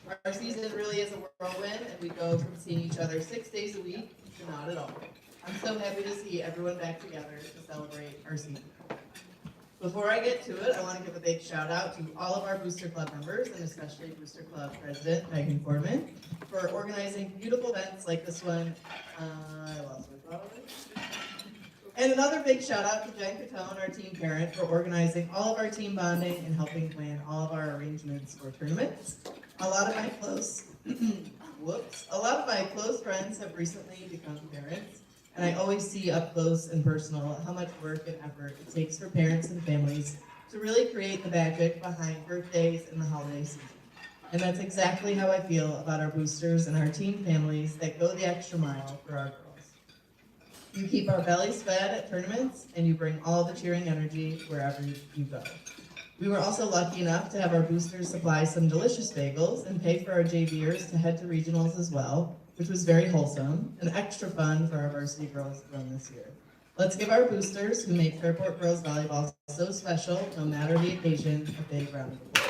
Our season really is a whirlwind, and we go from seeing each other 6 days a week to not at all. I'm so happy to see everyone back together to celebrate our season. Before I get to it, I want to give a big shout out to all of our Booster Club members, and especially Booster Club President Megan Foreman, for organizing beautiful events like this one. I lost my thought already. And another big shout out to Jen Catone, our team parent, for organizing all of our team bonding and helping plan all of our arrangements for tournaments. A lot of my close friends have recently become parents, and I always see up close and personal how much work and effort it takes for parents and families to really create the magic behind birthdays and the holiday season. And that's exactly how I feel about our boosters and our team families that go the extra mile for our girls. You keep our bellies fed at tournaments, and you bring all the cheering energy wherever you go. We were also lucky enough to have our boosters supply some delicious bagels and pay for our JVers to head to regionals as well, which was very wholesome and extra fun for our varsity girls to run this year. Let's give our boosters, who make Fairport Girls Volleyball so special, no matter the occasion, a big round of applause.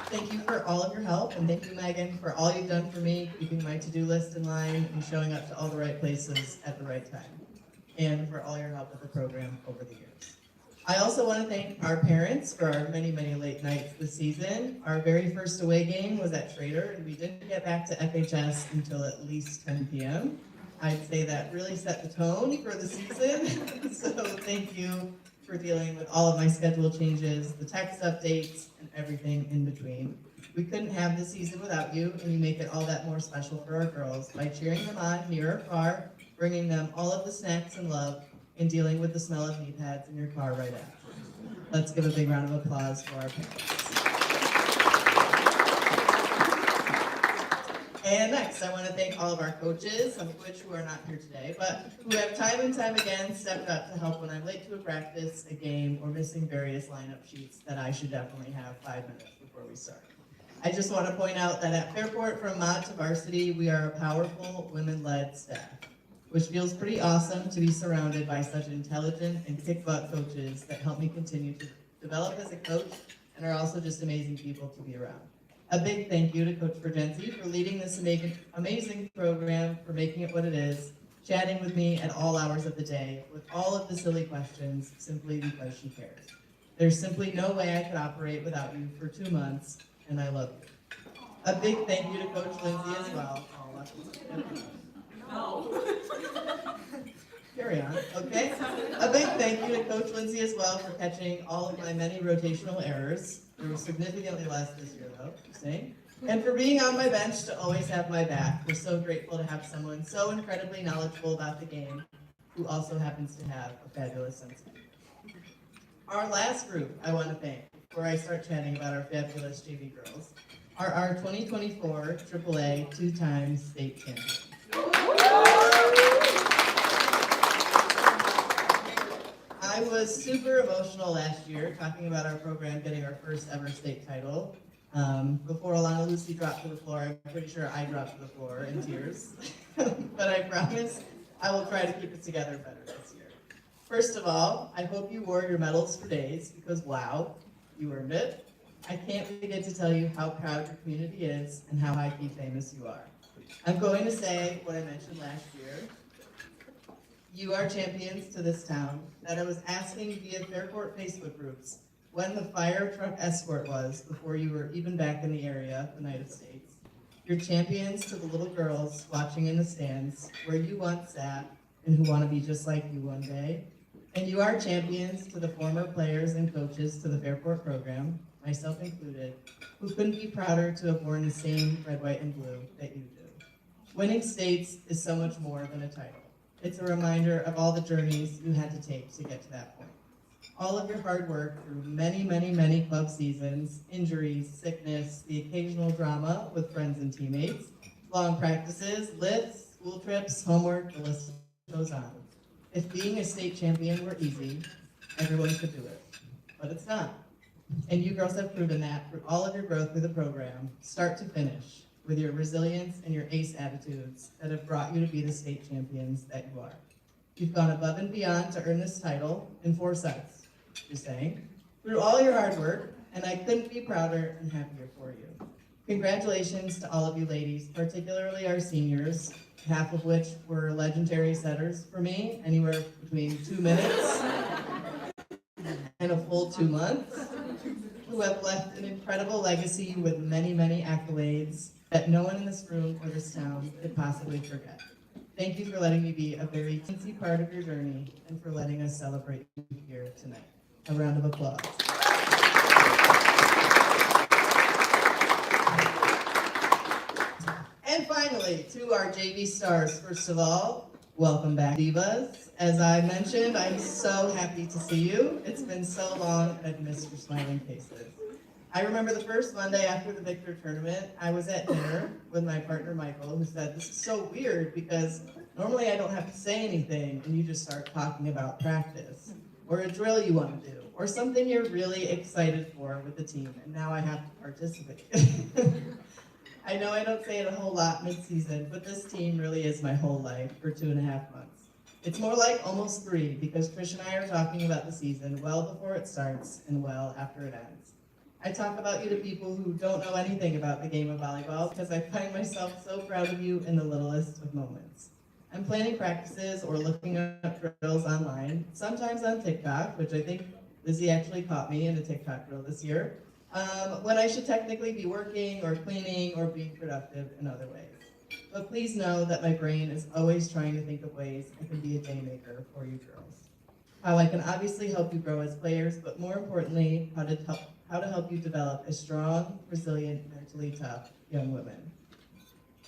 Thank you for all of your help, and thank you, Megan, for all you've done for me, keeping my to-do list in line and showing up to all the right places at the right time, and for all your help with the program over the years. I also want to thank our parents for our many, many late nights this season. Our very first away game was at Schrader, and we didn't get back to FHS until at least 10 p.m. I'd say that really set the tone for the season, so thank you for dealing with all of my schedule changes, the text updates, and everything in between. We couldn't have this season without you, and you make it all that more special for our girls by cheering them on near or far, bringing them all of the snacks and love, and dealing with the smell of knee pads in your car right after. Let's give a big round of applause for our parents. And next, I want to thank all of our coaches, some of which who are not here today, but who have time and time again stepped up to help when I'm late to a practice, a game, or missing various lineup sheets that I should definitely have 5 minutes before we start. I just want to point out that at Fairport, from mod to varsity, we are a powerful, women-led staff, which feels pretty awesome to be surrounded by such intelligent and kick-butt coaches that help me continue to develop as a coach and are also just amazing people to be around. A big thank you to Coach Bergenzi for leading this amazing program, for making it what it is, chatting with me at all hours of the day with all of the silly questions simply because she cares. There's simply no way I could operate without you for 2 months, and I love you. A big thank you to Coach Lindsay as well. No. Carry on, okay? A big thank you to Coach Lindsay as well for catching all of my many rotational errors. There were significantly less this year, though, just saying. And for being on my bench to always have my back. We're so grateful to have someone so incredibly knowledgeable about the game who also happens to have a fabulous sense of humor. Our last group I want to thank, before I start chatting about our fabulous JV girls, are our 2024 AAA 2-time state champions. I was super emotional last year talking about our program getting our first ever state title. Before Alana Lucy dropped to the floor, I'm pretty sure I dropped to the floor in tears. But I promise I will try to keep it together better this year. First of all, I hope you wore your medals for days, because wow, you earned it. I can't begin to tell you how proud your community is and how high-key famous you are. I'm going to say what I mentioned last year. You are champions to this town, that I was asking via Fairport Facebook groups when the fire truck escort was before you were even back in the area the night of states. You're champions to the little girls watching in the stands where you once sat and who want to be just like you one day. And you are champions to the former players and coaches to the Fairport program, myself included, who couldn't be prouder to have worn the same red, white, and blue that you do. Winning states is so much more than a title. It's a reminder of all the journeys you had to take to get to that point. All of your hard work through many, many, many club seasons, injuries, sickness, the occasional drama with friends and teammates, long practices, lifts, school trips, homework, the list goes on. If being a state champion were easy, everyone could do it. But it's not. And you girls have proven that through all of your growth through the program, start to finish, with your resilience and your ace attitudes that have brought you to be the state champions that you are. You've gone above and beyond to earn this title in 4 sets, just saying. Through all your hard work, and I couldn't be prouder and happier for you. Congratulations to all of you ladies, particularly our seniors, half of which were legendary setters for me, anywhere between 2 minutes and a full 2 months, who have left an incredible legacy with many, many accolades that no one in this room or this town could possibly forget. Thank you for letting me be a very teensy part of your journey and for letting us celebrate you here tonight. A round of applause. And finally, to our JV stars, first of all, welcome back, Divas. As I mentioned, I'm so happy to see you. It's been so long and I've missed your smiling faces. I remember the first Monday after the Victor tournament, I was at dinner with my partner Michael, who said, "This is so weird because normally I don't have to say anything and you just start talking about practice, or a drill you want to do, or something you're really excited for with the team, and now I have to participate." I know I don't say it a whole lot mid-season, but this team really is my whole life for 2.5 months. It's more like almost 3, because Trish and I are talking about the season well before it starts and well after it ends. I talk about you to people who don't know anything about the game of volleyball because I find myself so proud of you in the littlest of moments. I'm planning practices or looking up drills online, sometimes on TikTok, which I think Lizzie actually caught me in a TikTok drill this year, when I should technically be working or cleaning or being productive in other ways. But please know that my brain is always trying to think of ways I can be a day maker for you girls. How I can obviously help you grow as players, but more importantly, how to help you develop a strong, resilient, mentally tough young women.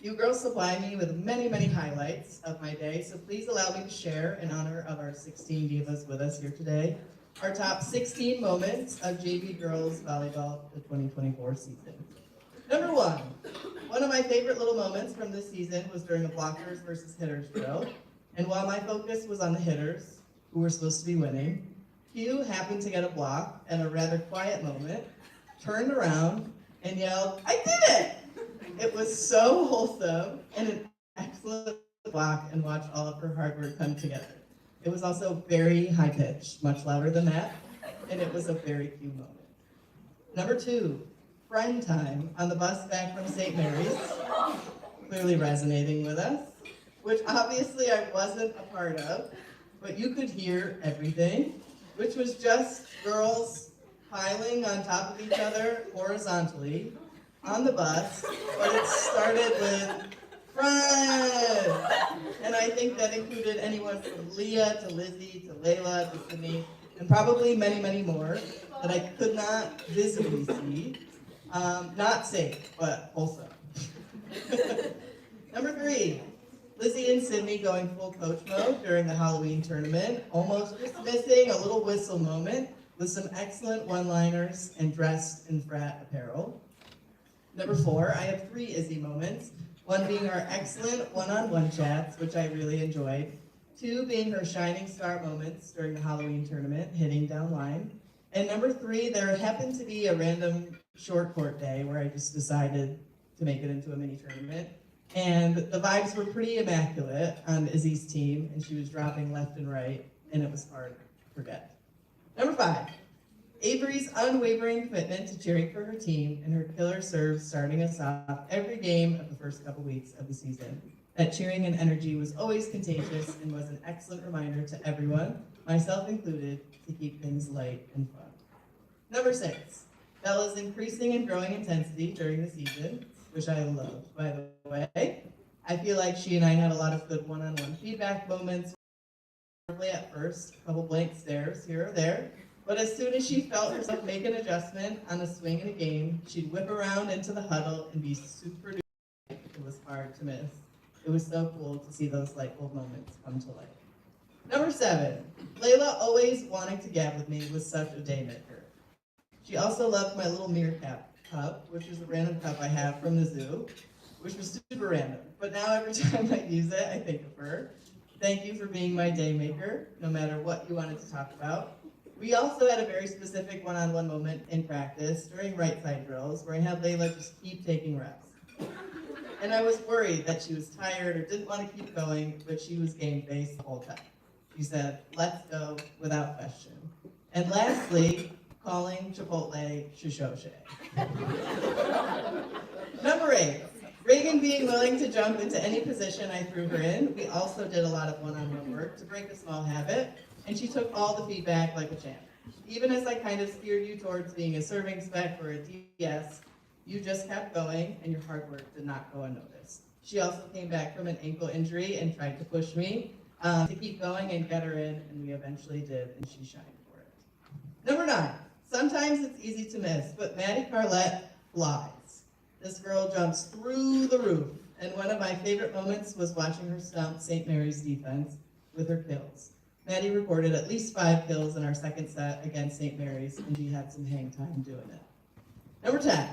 You girls supply me with many, many highlights of my day, so please allow me to share, in honor of our 16 divas with us here today, our top 16 moments of JV Girls Volleyball the 2024 season. Number 1, one of my favorite little moments from this season was during a blockers versus hitters drill, and while my focus was on the hitters, who were supposed to be winning, Hugh happened to get a block at a rather quiet moment, turned around, and yelled, "I did it!" It was so wholesome and an excellent block, and watch all of her hard work come together. It was also very high-pitched, much louder than that, and it was a very cute moment. Number 2, friend time on the bus back from St. Mary's, clearly resonating with us, which obviously I wasn't a part of, but you could hear everything, which was just girls piling on top of each other horizontally on the bus, but it started with friend. And I think that included anyone from Leah to Lizzie to Layla to Sydney, and probably many, many more that I could not visibly see. Not safe, but wholesome. Number 3, Lizzie and Sydney going full coach mode during the Halloween tournament, almost just missing a little whistle moment with some excellent one-liners and dressed in frat apparel. Number 4, I have 3 Izzy moments, one being our excellent one-on-one chats, which I really enjoyed, 2 being her shining star moments during the Halloween tournament, hitting down line, and number 3, there happened to be a random short court day where I just decided to make it into a mini tournament. And the vibes were pretty immaculate on Izzy's team, and she was dropping left and right, and it was hard to forget. Number 5, Avery's unwavering commitment to cheering for her team and her killer serves starting us off every game of the first couple weeks of the season. That cheering and energy was always contagious and was an excellent reminder to everyone, myself included, to keep things light and fun. Number 6, Bella's increasing and growing intensity during the season, which I loved, by the way. I feel like she and I had a lot of good one-on-one feedback moments. At first, a couple blank stares here or there, but as soon as she felt herself make an adjustment on a swing in a game, she'd whip around into the huddle and be super duper. It was hard to miss. It was so cool to see those light bulb moments come to life. Number 7, Layla always wanting to gab with me was such a day maker. She also loved my little meerkat cup, which is a random cup I have from the zoo, which was super random. But now every time I use it, I think of her. Thank you for being my day maker, no matter what you wanted to talk about. We also had a very specific one-on-one moment in practice during right side drills where I had Layla just keep taking reps. And I was worried that she was tired or didn't want to keep going, but she was game-faced the whole time. She said, "Let's go," without question. And lastly, calling Chipotle Shishoshe. Number 8, Reagan being willing to jump into any position I threw her in. We also did a lot of one-on-one work to break a small habit, and she took all the feedback like a champ. Even as I kind of steered you towards being a serving spec or a DS, you just kept going, and your hard work did not go unnoticed. She also came back from an ankle injury and tried to push me to keep going and get her in, and we eventually did, and she shined for it. Number 9, sometimes it's easy to miss, but Maddie Carlette flies. This girl jumps through the roof, and one of my favorite moments was watching her stump St. Mary's defense with her kills. Maddie recorded at least 5 kills in our second set against St. Mary's, and she had some hang time doing it. Number 10,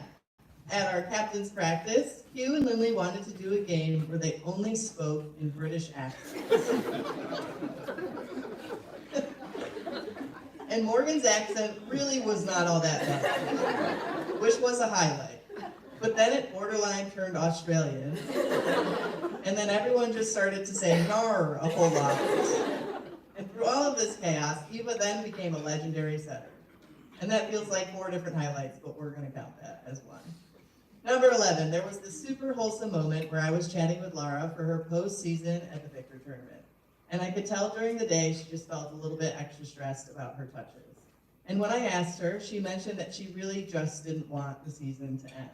at our captain's practice, Hugh and Lindley wanted to do a game where they only spoke in British accents. And Morgan's accent really was not all that bad, which was a highlight. But then it borderline turned Australian, and then everyone just started to say "nar" a whole lot. And through all of this chaos, Eva then became a legendary setter. And that feels like 4 different highlights, but we're gonna count that as one. Number 11, there was this super wholesome moment where I was chatting with Laura for her postseason at the Victor tournament. And I could tell during the day she just felt a little bit extra stressed about her touches. And when I asked her, she mentioned that she really just didn't want the season to end.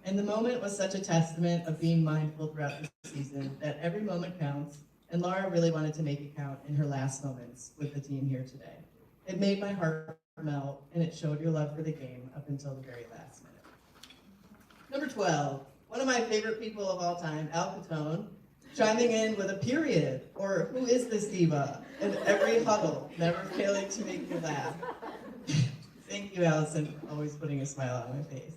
And the moment was such a testament of being mindful throughout the season that every moment counts, and Laura really wanted to make it count in her last moments with the team here today. It made my heart melt, and it showed your love for the game up until the very last minute. Number 12, one of my favorite people of all time, Al Capone, chiming in with a period, or who is this diva, in every huddle, never failing to make me laugh. Thank you, Allison, for always putting a smile on my face.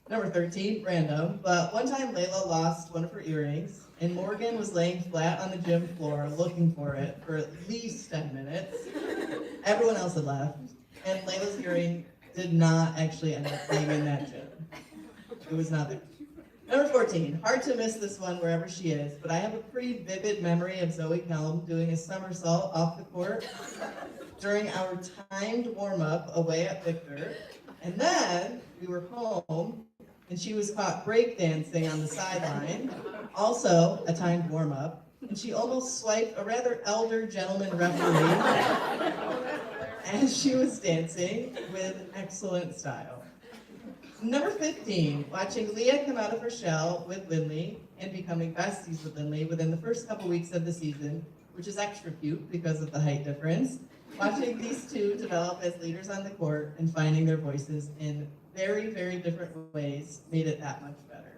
Number 13, random, but one time Layla lost one of her earrings, and Morgan was laying flat on the gym floor looking for it for at least 10 minutes. Everyone else had left, and Layla's earring did not actually end up being in that gym. It was not there. Number 14, hard to miss this one wherever she is, but I have a pretty vivid memory of Zoe Kelm doing a somersault off the court during our timed warm-up away at Victor, and then we were home, and she was caught breakdancing on the sideline, also a timed warm-up, and she almost swiped a rather elder gentleman referee as she was dancing with excellent style. Number 15, watching Leah come out of her shell with Lindley and becoming besties with Lindley within the first couple weeks of the season, which is extra cute because of the height difference. Watching these two develop as leaders on the court and finding their voices in very, very different ways made it that much better.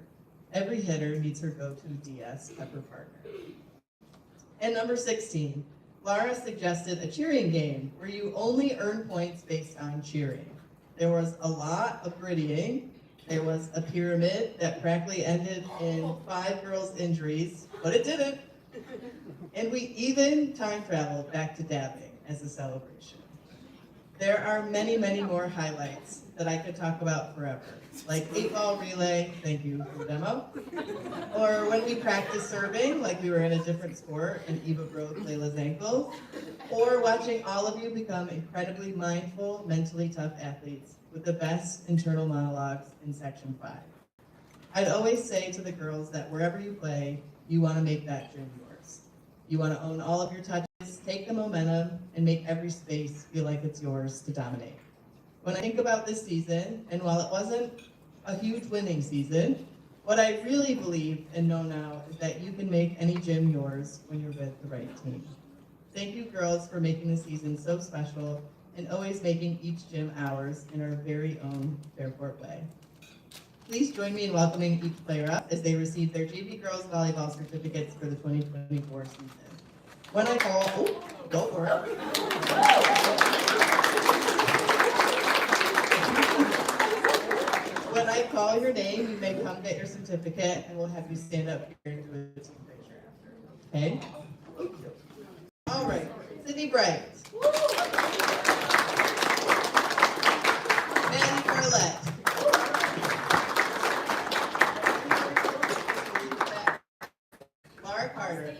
Every hitter needs her go-to DS pepper partner. And number 16, Laura suggested a cheering game where you only earn points based on cheering. There was a lot of grittying. There was a pyramid that practically ended in 5 girls' injuries, but it didn't. And we even time traveled back to dabbing as a celebration. There are many, many more highlights that I could talk about forever, like 8-ball relay, thank you for the demo, or when we practiced serving like we were in a different sport and Eva broke Layla's ankle, or watching all of you become incredibly mindful, mentally tough athletes with the best internal monologues in Section 5. I'd always say to the girls that wherever you play, you want to make that gym yours. You want to own all of your touches, take the momentum, and make every space feel like it's yours to dominate. When I think about this season, and while it wasn't a huge winning season, what I really believe and know now is that you can make any gym yours when you're with the right team. Thank you, girls, for making the season so special and always making each gym ours in our very own Fairport way. Please join me in welcoming each player up as they receive their JV Girls Volleyball certificates for the 2024 season. When I call, go for it. When I call your name, you may come get your certificate, and we'll have you stand up here and do a team picture after. Okay? All right, Sydney Bright. Maddie Carlette. Laura Carter.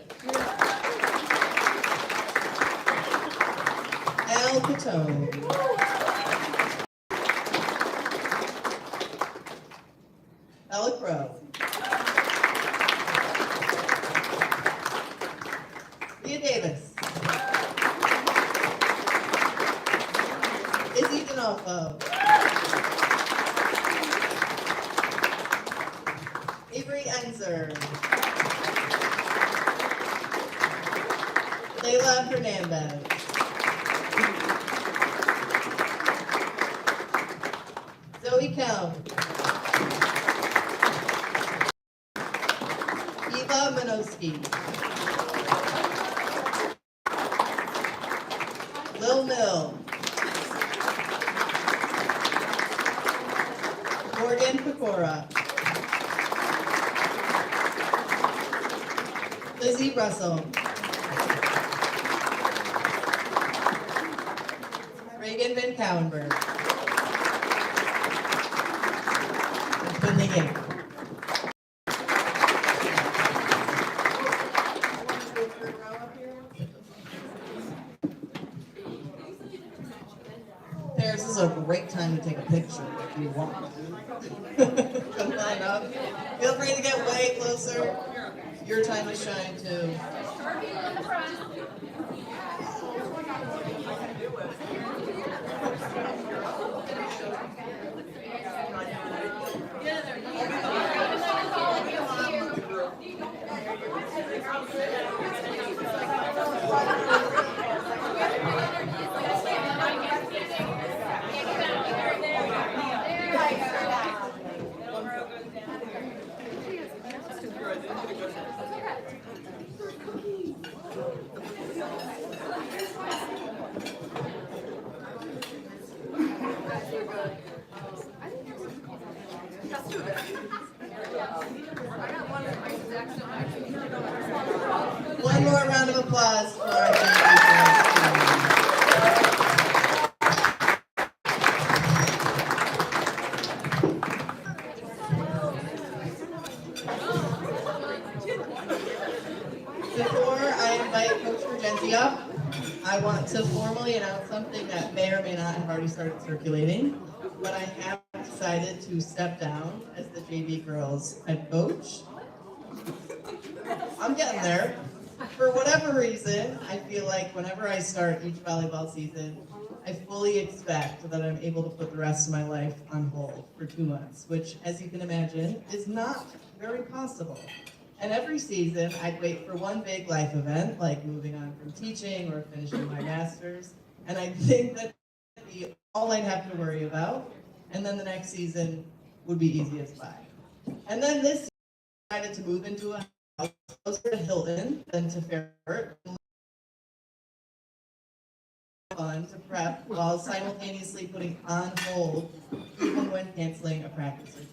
Al Catone. Ella Crow. Leah Davis. Izzy D'Onofrio. Avery Enzer. Layla Hernandez. Zoe Kelm. Eva Minoski. Lil Mill. Morgan Pecora. Lizzie Russell. Reagan Van Cowenberg. Finley Yang. Paris, this is a great time to take a picture if you want. Come on up. Feel free to get way closer. Your time to shine too. One more round of applause for our Before I invite Coach Regency up, I want to formally announce something that may or may not have already started circulating, but I have decided to step down as the JV girls head coach. I'm getting there. For whatever reason, I feel like whenever I start each volleyball season, I fully expect that I'm able to put the rest of my life on hold for 2 months, which, as you can imagine, is not very possible. And every season, I'd wait for one big life event, like moving on from teaching or finishing my master's, and I think that would be all I'd have to worry about, and then the next season would be easy as pie. And then this year, I decided to move into a house closer to Hilton than to Fairport, fun to prep while simultaneously putting on hold even when canceling a practice or two.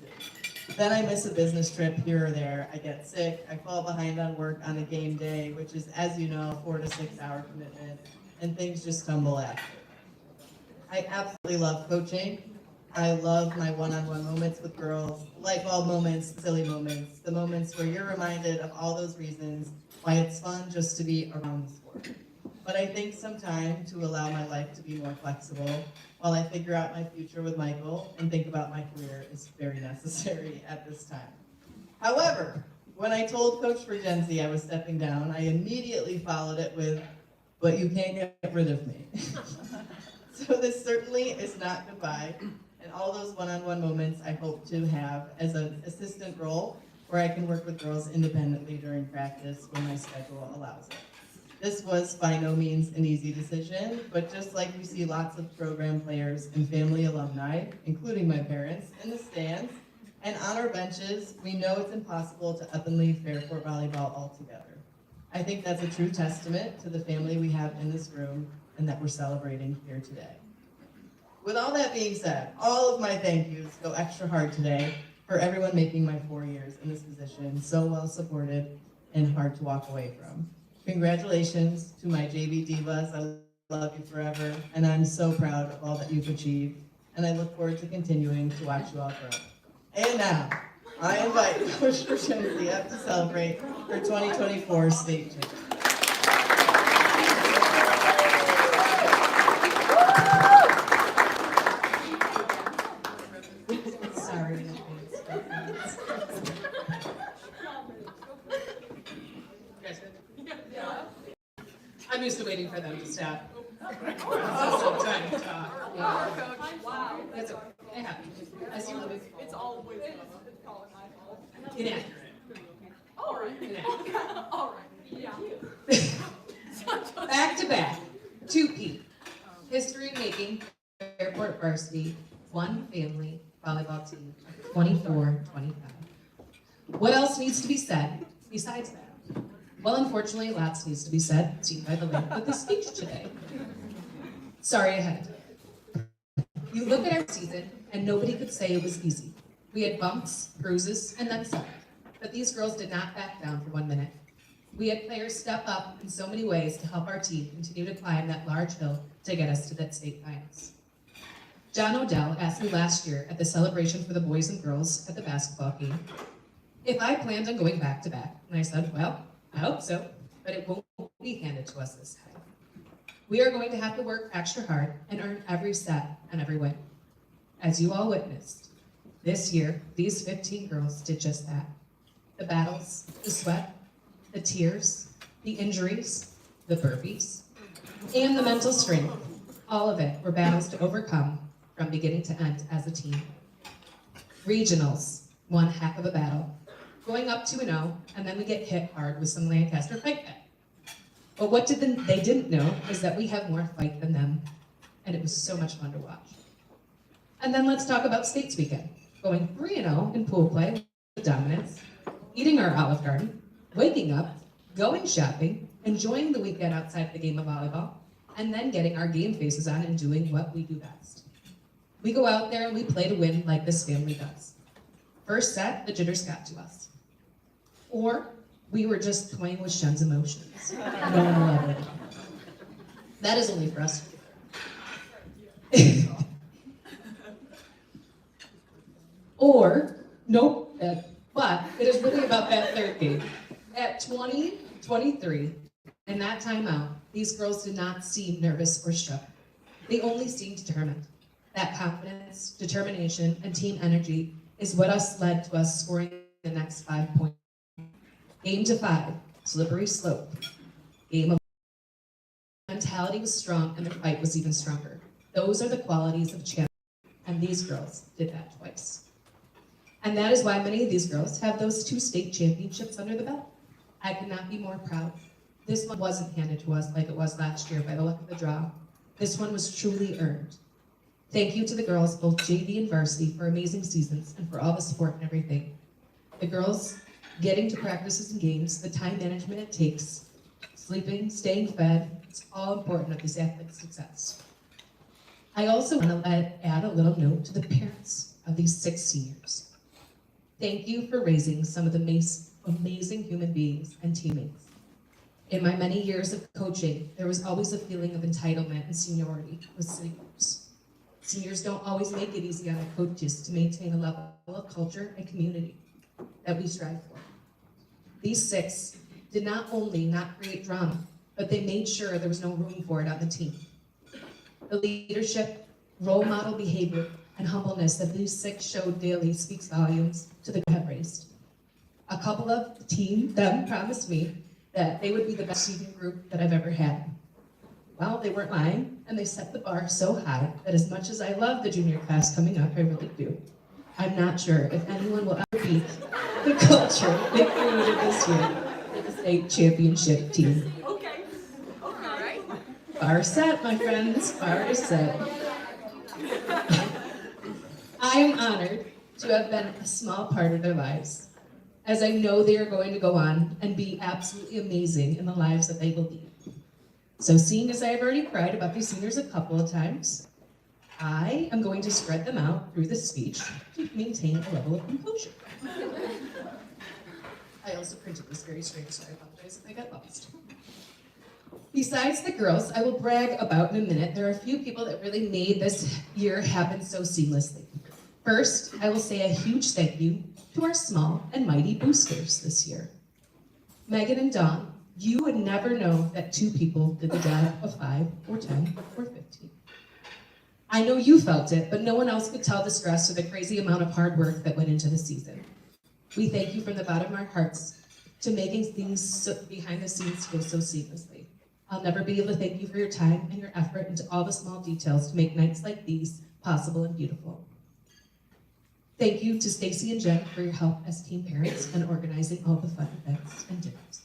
Then I miss a business trip here or there, I get sick, I fall behind on work on a game day, which is, as you know, 4 to 6 hour commitment, and things just tumble after. I absolutely love coaching. I love my one-on-one moments with girls, light bulb moments, silly moments, the moments where you're reminded of all those reasons why it's fun just to be around the sport. But I think some time to allow my life to be more flexible while I figure out my future with Michael and think about my career is very necessary at this time. However, when I told Coach Regency I was stepping down, I immediately followed it with, "But you can't get rid of me." So this certainly is not goodbye, and all those one-on-one moments I hope to have as an assistant role where I can work with girls independently during practice when my schedule allows it. This was by no means an easy decision, but just like we see lots of program players and family alumni, including my parents, in the stands and on our benches, we know it's impossible to up and leave Fairport volleyball altogether. I think that's a true testament to the family we have in this room and that we're celebrating here today. With all that being said, all of my thank yous go extra hard today for everyone making my 4 years in this position so well supported and hard to walk away from. Congratulations to my JV divas. I love you forever, and I'm so proud of all that you've achieved, and I look forward to continuing to watch you all grow. And now, I invite Coach Regency up to celebrate her 2024 state champion. Sorry. I'm used to waiting for them to stop. Some time to talk. Wow. That's okay. It happens. As you live, It's always calling my fault. inaccurate. All right. Inaccurate. All right. Yeah. Back to back. 2P. History making airport varsity, one family volleyball team, 24-25. What else needs to be said besides that? Well, unfortunately, lots needs to be said, seen by the length of the speech today. Sorry ahead. You look at our season, and nobody could say it was easy. We had bumps, bruises, and then some. But these girls did not back down for 1 minute. We had players step up in so many ways to help our team continue to climb that large hill to get us to that state finals. John Odell asked me last year at the celebration for the boys and girls at the basketball game if I planned on going back to back. And I said, well, I hope so, but it won't be handed to us this time. We are going to have to work extra hard and earn every set and every win. As you all witnessed, this year, these 15 girls did just that. The battles, the sweat, the tears, the injuries, the burpees, and the mental strength, all of it were battles to overcome from beginning to end as a team. Regionals, one heck of a battle. Going up 2-0, and then we get hit hard with some Lancaster fight back. But what they didn't know is that we have more fight than them, and it was so much fun to watch. And then let's talk about States Weekend. Going 3-0 in pool play with dominance, eating our Olive Garden, waking up, going shopping, enjoying the weekend outside the game of volleyball, and then getting our game faces on and doing what we do best. We go out there and we play to win like this family does. First set, the jitters got to us. Or we were just toying with Shun's emotions. No one will ever know. That is only for us. Or, nope, but it is really about that third game. At 20-23, in that timeout, these girls did not seem nervous or shook. They only seemed determined. That confidence, determination, and team energy is what led to us scoring the next 5 points. Game to 5, slippery slope. Game of mentality was strong and the fight was even stronger. Those are the qualities of champions, and these girls did that twice. And that is why many of these girls have those 2 state championships under the belt. I could not be more proud. This one wasn't handed to us like it was last year by the luck of the draw. This one was truly earned. Thank you to the girls, both JV and varsity, for amazing seasons and for all the support and everything. The girls getting to practices and games, the time management it takes, sleeping, staying fed, it's all important of these athletes' success. I also want to add a little note to the parents of these 6 seniors. Thank you for raising some of the amazing human beings and teammates. In my many years of coaching, there was always a feeling of entitlement and seniority with seniors. Seniors don't always make it easy on the coaches to maintain a level of culture and community that we strive for. These 6 did not only not create drama, but they made sure there was no room for it on the team. The leadership, role model behavior, and humbleness that these 6 showed daily speaks volumes to the have raised. A couple of the team then promised me that they would be the best senior group that I've ever had. Well, they weren't lying, and they set the bar so high that as much as I love the junior class coming up, I really do. I'm not sure if anyone will ever beat the culture they created this year for the state championship team. Okay. Okay. Bar set, my friends, bar is set. I am honored to have been a small part of their lives, as I know they are going to go on and be absolutely amazing in the lives that they will lead. So seeing as I have already cried about these seniors a couple of times, I am going to spread them out through this speech to maintain a level of composure. I also printed this very strange, so I apologize if I got lost. Besides the girls I will brag about in a minute, there are a few people that really made this year happen so seamlessly. First, I will say a huge thank you to our small and mighty boosters this year. Megan and Dawn, you would never know that 2 people did the job of 5 or 10 or 15. I know you felt it, but no one else could tell the stress or the crazy amount of hard work that went into the season. We thank you from the bottom of our hearts to making things behind the scenes go so seamlessly. I'll never be able to thank you for your time and your effort into all the small details to make nights like these possible and beautiful. Thank you to Stacy and Jen for your help as team parents and organizing all the fun events and dinners.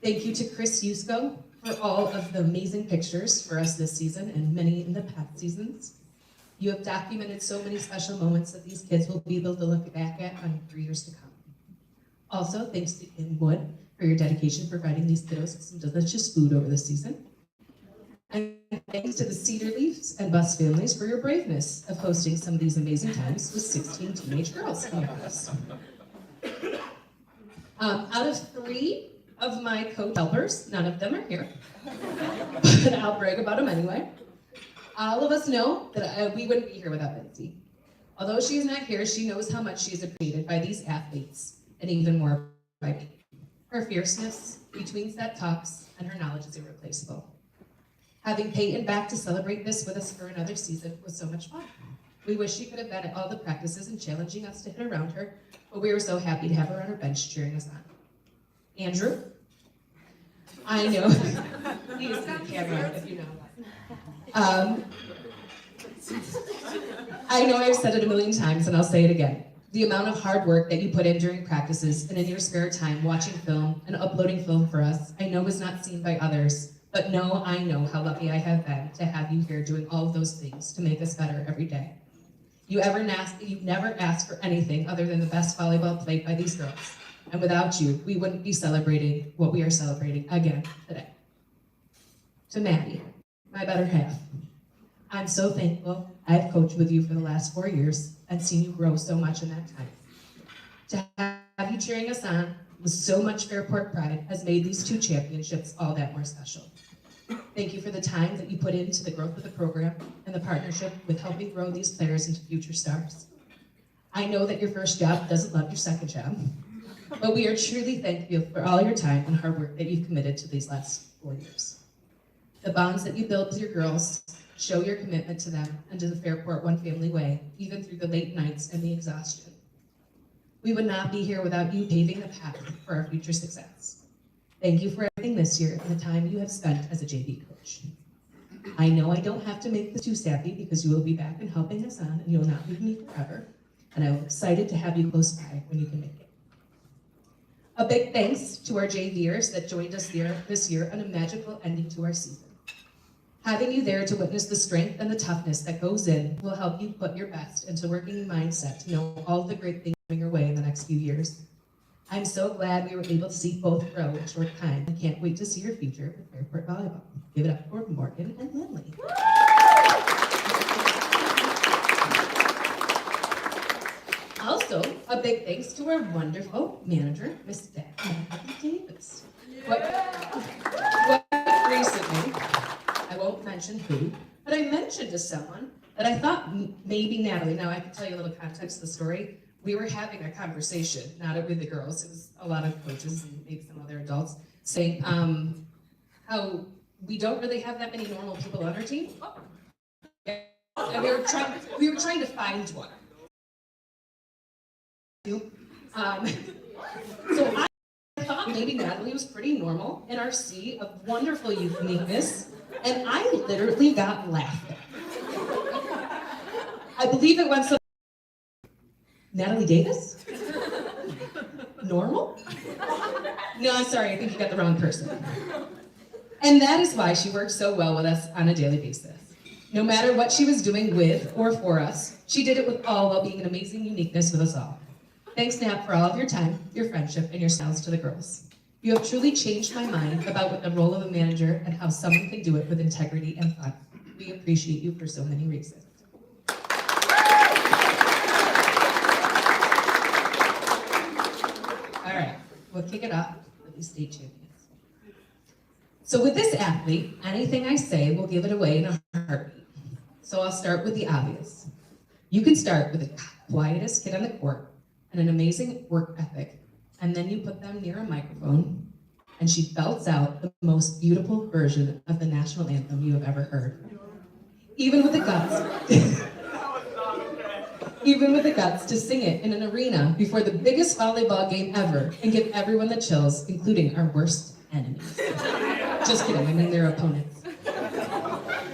Thank you to Chris Yusko for all of the amazing pictures for us this season and many in the past seasons. You have documented so many special moments that these kids will be able to look back at for years to come. Also, thanks to Inwood for your dedication providing these kiddos with some delicious food over the season. And thanks to the Cedar Leafs and Bus families for your braveness of hosting some of these amazing times with 16 teenage girls in your house. Out of 3 of my coach helpers, none of them are here, but I'll brag about them anyway. All of us know that we wouldn't be here without Lindsay. Although she is not here, she knows how much she is appreciated by these athletes, and even more by me. Her fierceness between set talks and her knowledge is irreplaceable. Having Peyton back to celebrate this with us for another season was so much fun. We wish she could have been at all the practices and challenging us to hit around her, but we were so happy to have her on our bench cheering us on. Andrew, I know, he is in the camera if you know. I know I've said it a million times and I'll say it again. The amount of hard work that you put in during practices and in your spare time watching film and uploading film for us, I know is not seen by others, but I know how lucky I have been to have you here doing all of those things to make us better every day. You've never asked for anything other than the best volleyball played by these girls. And without you, we wouldn't be celebrating what we are celebrating again today. To Maddie, my better half, I'm so thankful I've coached with you for the last 4 years and seen you grow so much in that time. To have you cheering us on with so much Fairport pride has made these 2 championships all that more special. Thank you for the time that you put into the growth of the program and the partnership with helping grow these players into future stars. I know that your first job doesn't love your second job, but we are truly thankful for all your time and hard work that you've committed to these last 4 years. The bonds that you build with your girls show your commitment to them and to the Fairport One Family Way, even through the late nights and the exhaustion. We would not be here without you paving the path for our future success. Thank you for everything this year and the time you have spent as a JV coach. I know I don't have to make this too sappy because you will be back and helping us on and you'll not leave me forever, and I'm excited to have you close by when you can make it. A big thanks to our JVers that joined us this year on a magical ending to our season. Having you there to witness the strength and the toughness that goes in will help you put your best into working mindset to know all the great things coming your way in the next few years. I'm so glad we were able to see both grow in a short time and can't wait to see your future with Fairport Volleyball. Give it up for Morgan and Lindley. Also, a big thanks to our wonderful manager, Miss Daphne Davis. What recently, I won't mention who, but I mentioned to someone that I thought maybe Natalie, now I can tell you a little context of the story. We were having a conversation, not with the girls, it was a lot of coaches and maybe some other adults, saying how we don't really have that many normal people on our team. And we were trying to find one. So I thought maybe Natalie was pretty normal in our sea of wonderful uniqueness, and I literally got laughed at. I believe it went so. Natalie Davis? Normal? No, I'm sorry, I think you got the wrong person. And that is why she works so well with us on a daily basis. No matter what she was doing with or for us, she did it with all while being an amazing uniqueness with us all. Thanks, Nat, for all of your time, your friendship, and your smiles to the girls. You have truly changed my mind about what the role of a manager and how someone can do it with integrity and fun. We appreciate you for so many reasons. All right, we'll kick it off with the state champions. So with this athlete, anything I say will give it away in a heartbeat. So I'll start with the obvious. You can start with the quietest kid on the court and an amazing work ethic, and then you put them near a microphone, and she belts out the most beautiful version of the national anthem you have ever heard. Even with the guts to sing it in an arena before the biggest volleyball game ever and give everyone the chills, including our worst enemies. Just kidding, I mean their opponents.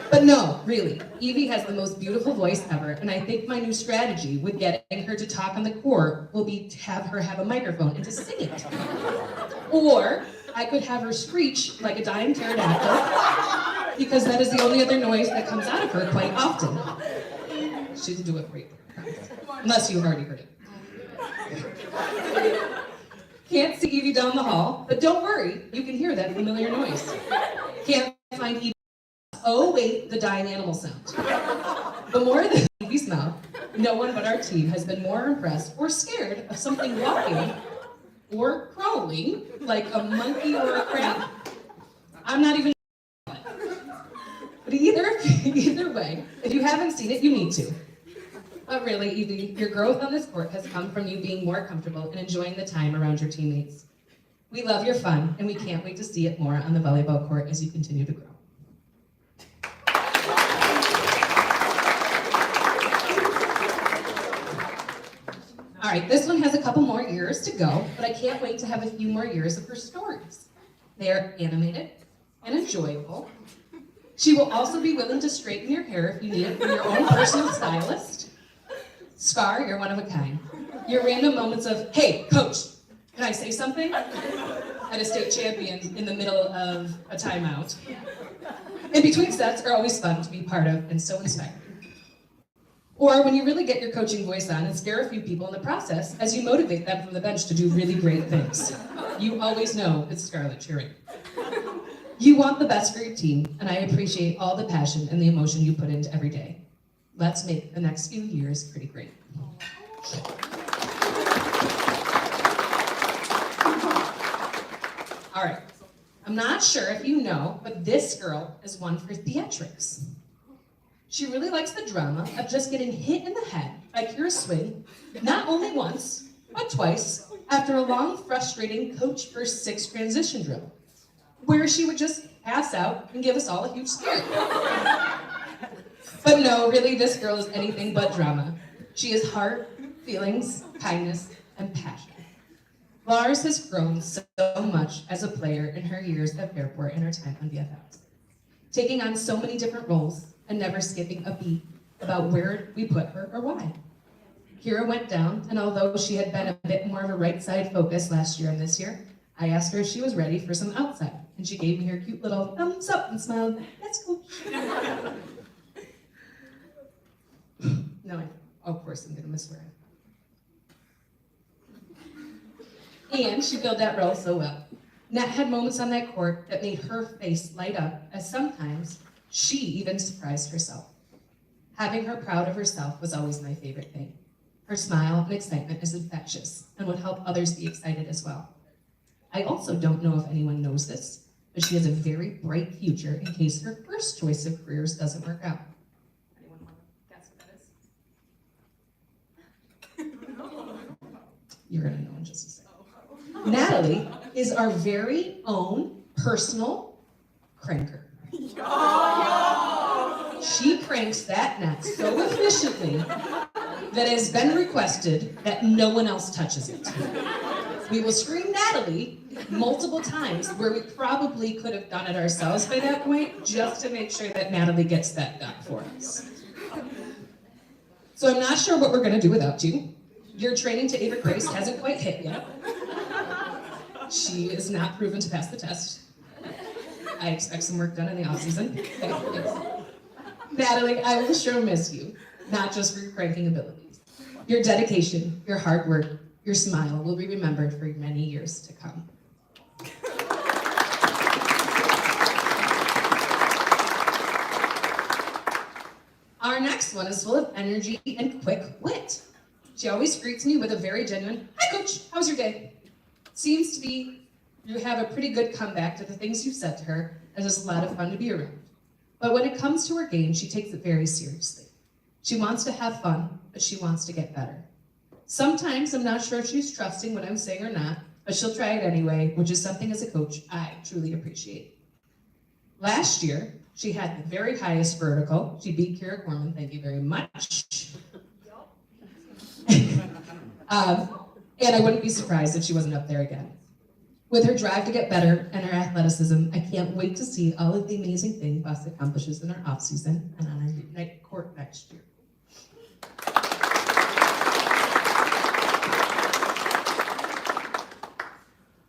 But no, really, Evie has the most beautiful voice ever, and I think my new strategy with getting her to talk on the court will be to have her have a microphone and to sing it. Or I could have her screech like a dying pterodactyl, because that is the only other noise that comes out of her quite often. She didn't do it for you, unless you've already heard it. Can't see Evie down the hall, but don't worry, you can hear that familiar noise. Can't find Evie. Oh wait, the dying animal sound. But more than Evie's mouth, no one but our team has been more impressed or scared of something walking or crawling like a monkey or a crab. I'm not even. But either way, if you haven't seen it, you need to. But really, Evie, your growth on this court has come from you being more comfortable and enjoying the time around your teammates. We love your fun, and we can't wait to see it more on the volleyball court as you continue to grow. All right, this one has a couple more years to go, but I can't wait to have a few more years of her stories. They are animated and enjoyable. She will also be willing to straighten your hair if you need it from your own personal stylist. Scar, you're one of a kind. Your random moments of, hey, coach, can I say something? At a state champion in the middle of a timeout. In between sets are always fun to be part of and so inspiring. Or when you really get your coaching voice on and scare a few people in the process as you motivate them from the bench to do really great things. You always know it's Scarlett cheering. You want the best for your team, and I appreciate all the passion and the emotion you put into every day. Let's make the next few years pretty great. All right, I'm not sure if you know, but this girl is one for theatrics. She really likes the drama of just getting hit in the head by Kira's swing, not only once, but twice, after a long, frustrating coach versus 6 transition drill, where she would just pass out and give us all a huge scare. But no, really, this girl is anything but drama. She is heart, feelings, kindness, and passion. Lars has grown so much as a player in her years at Fairport and her time on BFFs, taking on so many different roles and never skipping a beat about where we put her or why. Kira went down, and although she had been a bit more of a right side focus last year and this year, I asked her if she was ready for some outside, and she gave me her cute little thumbs up and smiled, "That's cool." No, of course I'm gonna miss her. And she filled that role so well. Nat had moments on that court that made her face light up, as sometimes she even surprised herself. Having her proud of herself was always my favorite thing. Her smile and excitement is infectious and would help others be excited as well. I also don't know if anyone knows this, but she has a very bright future in case her first choice of careers doesn't work out. Anyone want to guess what that is? You're gonna know in just a second. Natalie is our very own personal cranker. She cranks that net so efficiently that it has been requested that no one else touches it. We will scream Natalie multiple times where we probably could have done it ourselves by that point, just to make sure that Natalie gets that done for us. So I'm not sure what we're gonna do without you. Your training to Ava Grace hasn't quite hit yet. She is not proven to pass the test. I expect some work done in the off-season. Natalie, I will sure miss you, not just for your cranking abilities. Your dedication, your hard work, your smile will be remembered for many years to come. Our next one is full of energy and quick wit. She always greets me with a very genuine, "Hi coach, how was your day?" Seems to be you have a pretty good comeback to the things you've said to her, and it's a lot of fun to be around. But when it comes to her game, she takes it very seriously. She wants to have fun, but she wants to get better. Sometimes I'm not sure if she's trusting what I'm saying or not, but she'll try it anyway, which is something as a coach I truly appreciate. Last year, she had the very highest vertical. She beat Kira Gorman, thank you very much. And I wouldn't be surprised if she wasn't up there again. With her drive to get better and her athleticism, I can't wait to see all of the amazing things Bus accomplishes in our off-season and on our night court next year.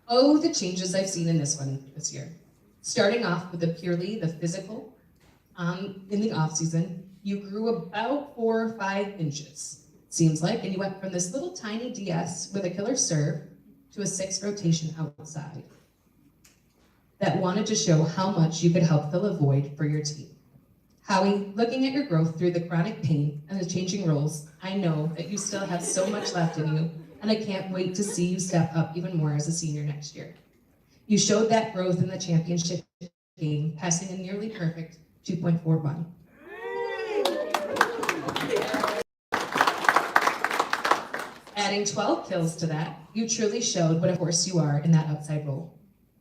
Oh, the changes I've seen in this one this year. Starting off with the physical, in the off-season, you grew about 4 or 5 inches, seems like, and you went from this little tiny DS with a killer serve to a 6 rotation outside that wanted to show how much you could help fill a void for your team. Howie, looking at your growth through the chronic pain and the changing roles, I know that you still have so much left in you, and I can't wait to see you step up even more as a senior next year. You showed that growth in the championship game, passing a nearly perfect 2.41. Adding 12 kills to that, you truly showed what a force you are in that outside role.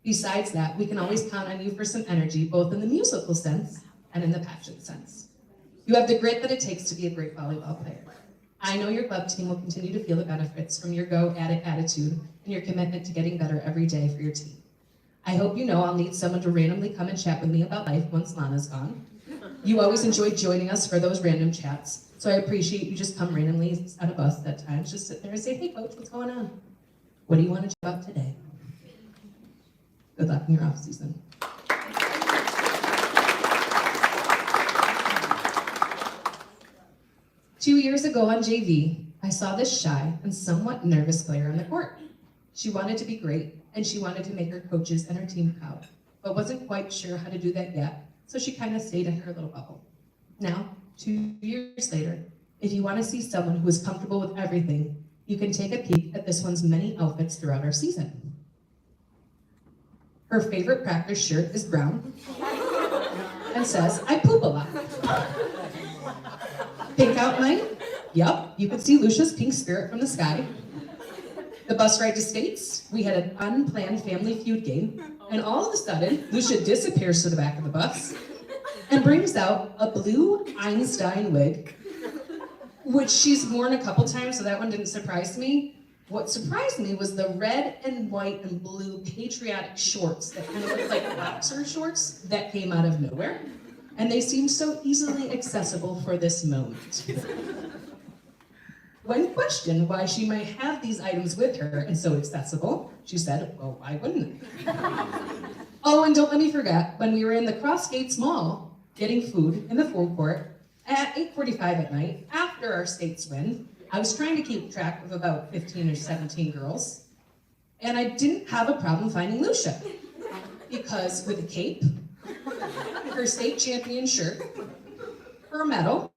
Besides that, we can always count on you for some energy, both in the musical sense and in the passion sense. You have the grit that it takes to be a great volleyball player. I know your club team will continue to feel the benefits from your go-at-it attitude and your commitment to getting better every day for your team. I hope you know I'll need someone to randomly come and chat with me about life once Lana's gone. You always enjoy joining us for those random chats, so I appreciate you just come randomly on a bus at times, just sit there and say, hey coach, what's going on? What do you want to chat about today? Good luck in your off season. Two years ago on JV, I saw this shy and somewhat nervous player on the court. She wanted to be great, and she wanted to make her coaches and her team proud, but wasn't quite sure how to do that yet, so she kind of stayed in her little bubble. Now, 2 years later, if you want to see someone who is comfortable with everything, you can take a peek at this one's many outfits throughout our season. Her favorite practice shirt is brown and says, I poop a lot. Pink out night? Yup, you could see Lucia's pink spirit from the sky. The bus ride to States, we had an unplanned family feud game, and all of a sudden, Lucia disappears to the back of the bus and brings out a blue Einstein wig, which she's worn a couple times, so that one didn't surprise me. What surprised me was the red and white and blue patriotic shorts that kind of looked like boxer shorts that came out of nowhere. And they seemed so easily accessible for this moment. When questioned why she might have these items with her and so accessible, she said, well, why wouldn't I? Oh, and don't let me forget, when we were in the Cross Gates Mall getting food in the food court at 8:45 at night, after our States win, I was trying to keep track of about 15 or 17 girls, and I didn't have a problem finding Lucia, because with a cape, her state champion shirt, her medal,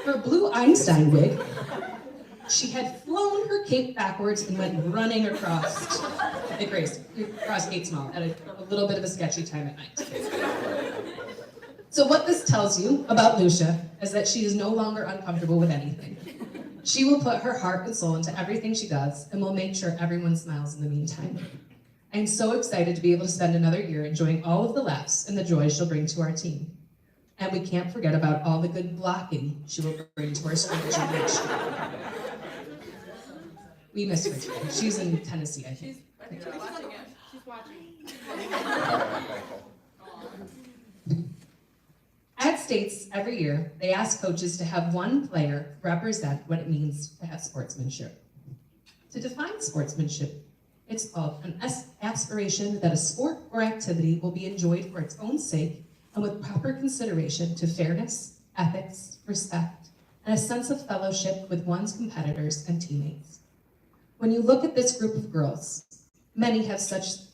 her blue Einstein wig, she had flown her cape backwards and went running across Gates Mall at a little bit of a sketchy time at night. So what this tells you about Lucia is that she is no longer uncomfortable with anything. She will put her heart and soul into everything she does and will make sure everyone smiles in the meantime. I'm so excited to be able to spend another year enjoying all of the laughs and the joy she'll bring to our team. And we can't forget about all the good blocking she will bring to our scrimmage next year. We miss her today. She's in Tennessee, I think. She's watching it. She's watching. At States, every year, they ask coaches to have one player represent what it means to have sportsmanship. To define sportsmanship, it's called an aspiration that a sport or activity will be enjoyed for its own sake and with proper consideration to fairness, ethics, respect, and a sense of fellowship with one's competitors and teammates. When you look at this group of girls, many have such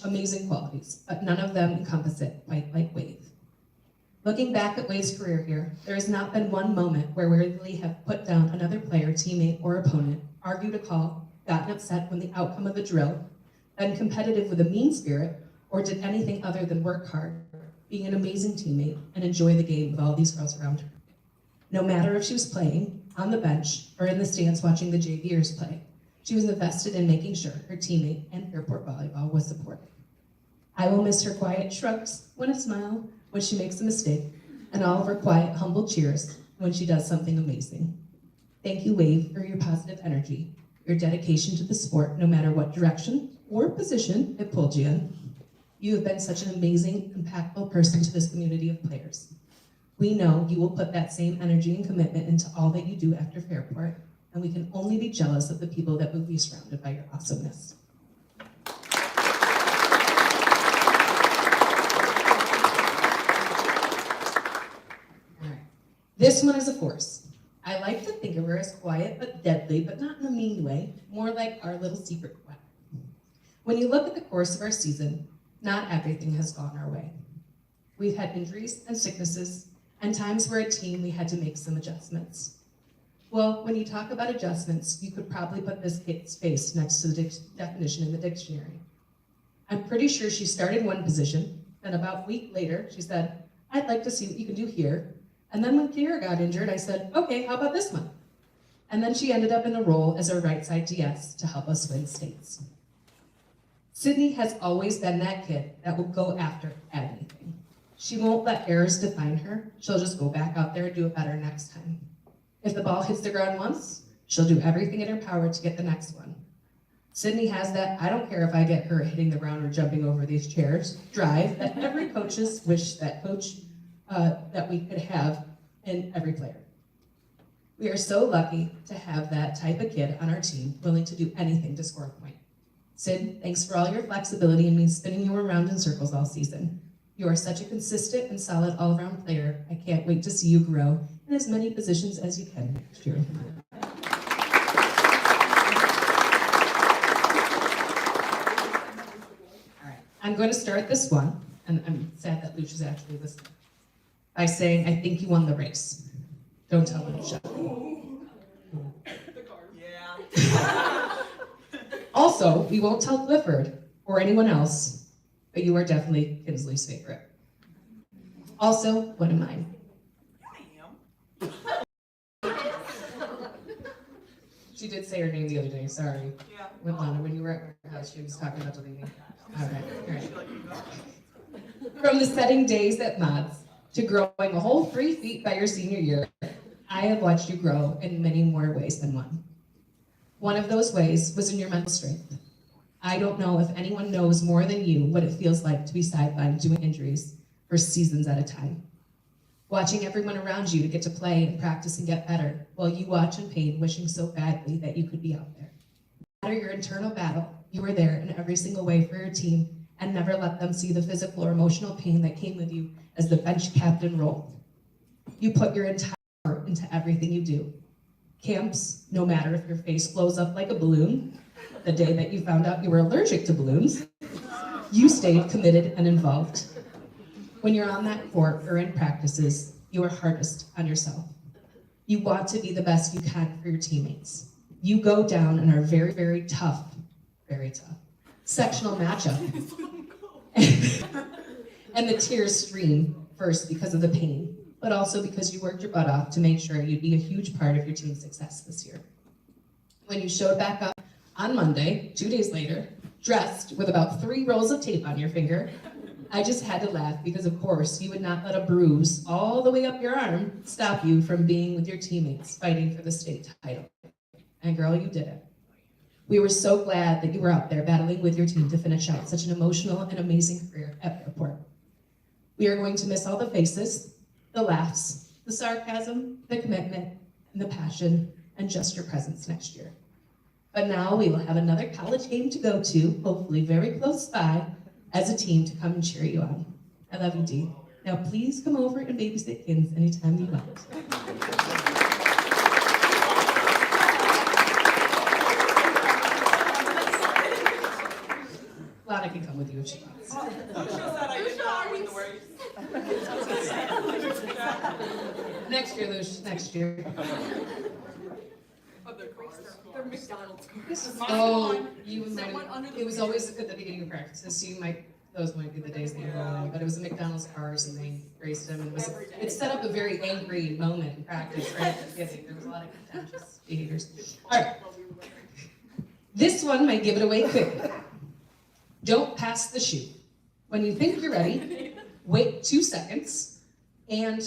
amazing qualities, but none of them encompass it quite like Wave. Looking back at Wave's career here, there has not been one moment where we really have put down another player, teammate, or opponent, argued a call, gotten upset when the outcome of a drill, been competitive with a mean spirit, or did anything other than work hard, being an amazing teammate, and enjoy the game with all these girls around her. No matter if she was playing, on the bench, or in the stands watching the JVers play, she was invested in making sure her teammate and airport volleyball was supported. I will miss her quiet shrugs, a smile when she makes a mistake, and all of her quiet, humble cheers when she does something amazing. Thank you, Wave, for your positive energy, your dedication to the sport, no matter what direction or position it pulled you in. You have been such an amazing, impactful person to this community of players. We know you will put that same energy and commitment into all that you do after Fairport, and we can only be jealous of the people that will be surrounded by your awesomeness. All right. This one is a force. I like to think of her as quiet but deadly, but not in a mean way, more like our little secret weapon. When you look at the course of our season, not everything has gone our way. We've had injuries and sicknesses, and times where a team we had to make some adjustments. Well, when you talk about adjustments, you could probably put this kid's face next to the definition in the dictionary. I'm pretty sure she started one position, and about a week later, she said, I'd like to see what you can do here. And then when Kira got injured, I said, okay, how about this one? And then she ended up in a role as our right side DS to help us win states. Sydney has always been that kid that will go after anything. She won't let errors define her. She'll just go back out there and do it better next time. If the ball hits the ground once, she'll do everything in her power to get the next one. Sydney has that, I don't care if I get her hitting the ground or jumping over these chairs, drive that every coaches wish that that we could have in every player. We are so lucky to have that type of kid on our team willing to do anything to score a point. Sid, thanks for all your flexibility and me spinning you around in circles all season. You are such a consistent and solid all-around player. I can't wait to see you grow in as many positions as you can next year. All right, I'm going to start this one, and I'm sad that Lucia's actually listening, by saying, I think you won the race. Don't tell Lucia. Yeah. Also, we won't tell Clifford or anyone else, but you are definitely Kinsley's favorite. Also, one of mine. I am. She did say her name the other day, sorry. Yeah. When you were at her house, she was talking about deleting me. All right. She let you go. From the setting days at Mods to growing a whole 3 feet by your senior year, I have watched you grow in many more ways than one. One of those ways was in your mental strength. I don't know if anyone knows more than you what it feels like to be sidelined doing injuries for seasons at a time. Watching everyone around you to get to play and practice and get better, while you watch in pain, wishing so badly that you could be out there. No matter your internal battle, you were there in every single way for your team and never let them see the physical or emotional pain that came with you as the bench captain role. You put your entire heart into everything you do. Camps, no matter if your face blows up like a balloon, the day that you found out you were allergic to balloons, you stayed committed and involved. When you're on that court or in practices, you are hardest on yourself. You want to be the best you can for your teammates. You go down in our very, very tough, sectional matchup. And the tears stream first because of the pain, but also because you worked your butt off to make sure you'd be a huge part of your team's success this year. When you showed back up on Monday, 2 days later, dressed with about 3 rolls of tape on your finger, I just had to laugh because, of course, you would not let a bruise all the way up your arm stop you from being with your teammates fighting for the state title. And girl, you did it. We were so glad that you were out there battling with your team to finish out such an emotional and amazing career at Fairport. We are going to miss all the faces, the laughs, the sarcasm, the commitment, and the passion, and just your presence next year. But now we will have another college game to go to, hopefully very close by, as a team to come and cheer you on. I love you, Dee. Now please come over and babysit Kins anytime you want. Lana can come with you if she wants. Lucia said I did not win the race. Next year, Lush, next year. Other cars. They're McDonald's cars. This is, Mine oh, won. you That might, one under the it was always at the beginning of practices, so those might be the days that you go in, but it was a McDonald's cars and they raced them, and it set up a very angry moment in practice, right? At the beginning. There was a lot of contentious behaviors. All right. This one might give it away quickly. Don't pass the shoe. When you think you're ready, wait 2 seconds, and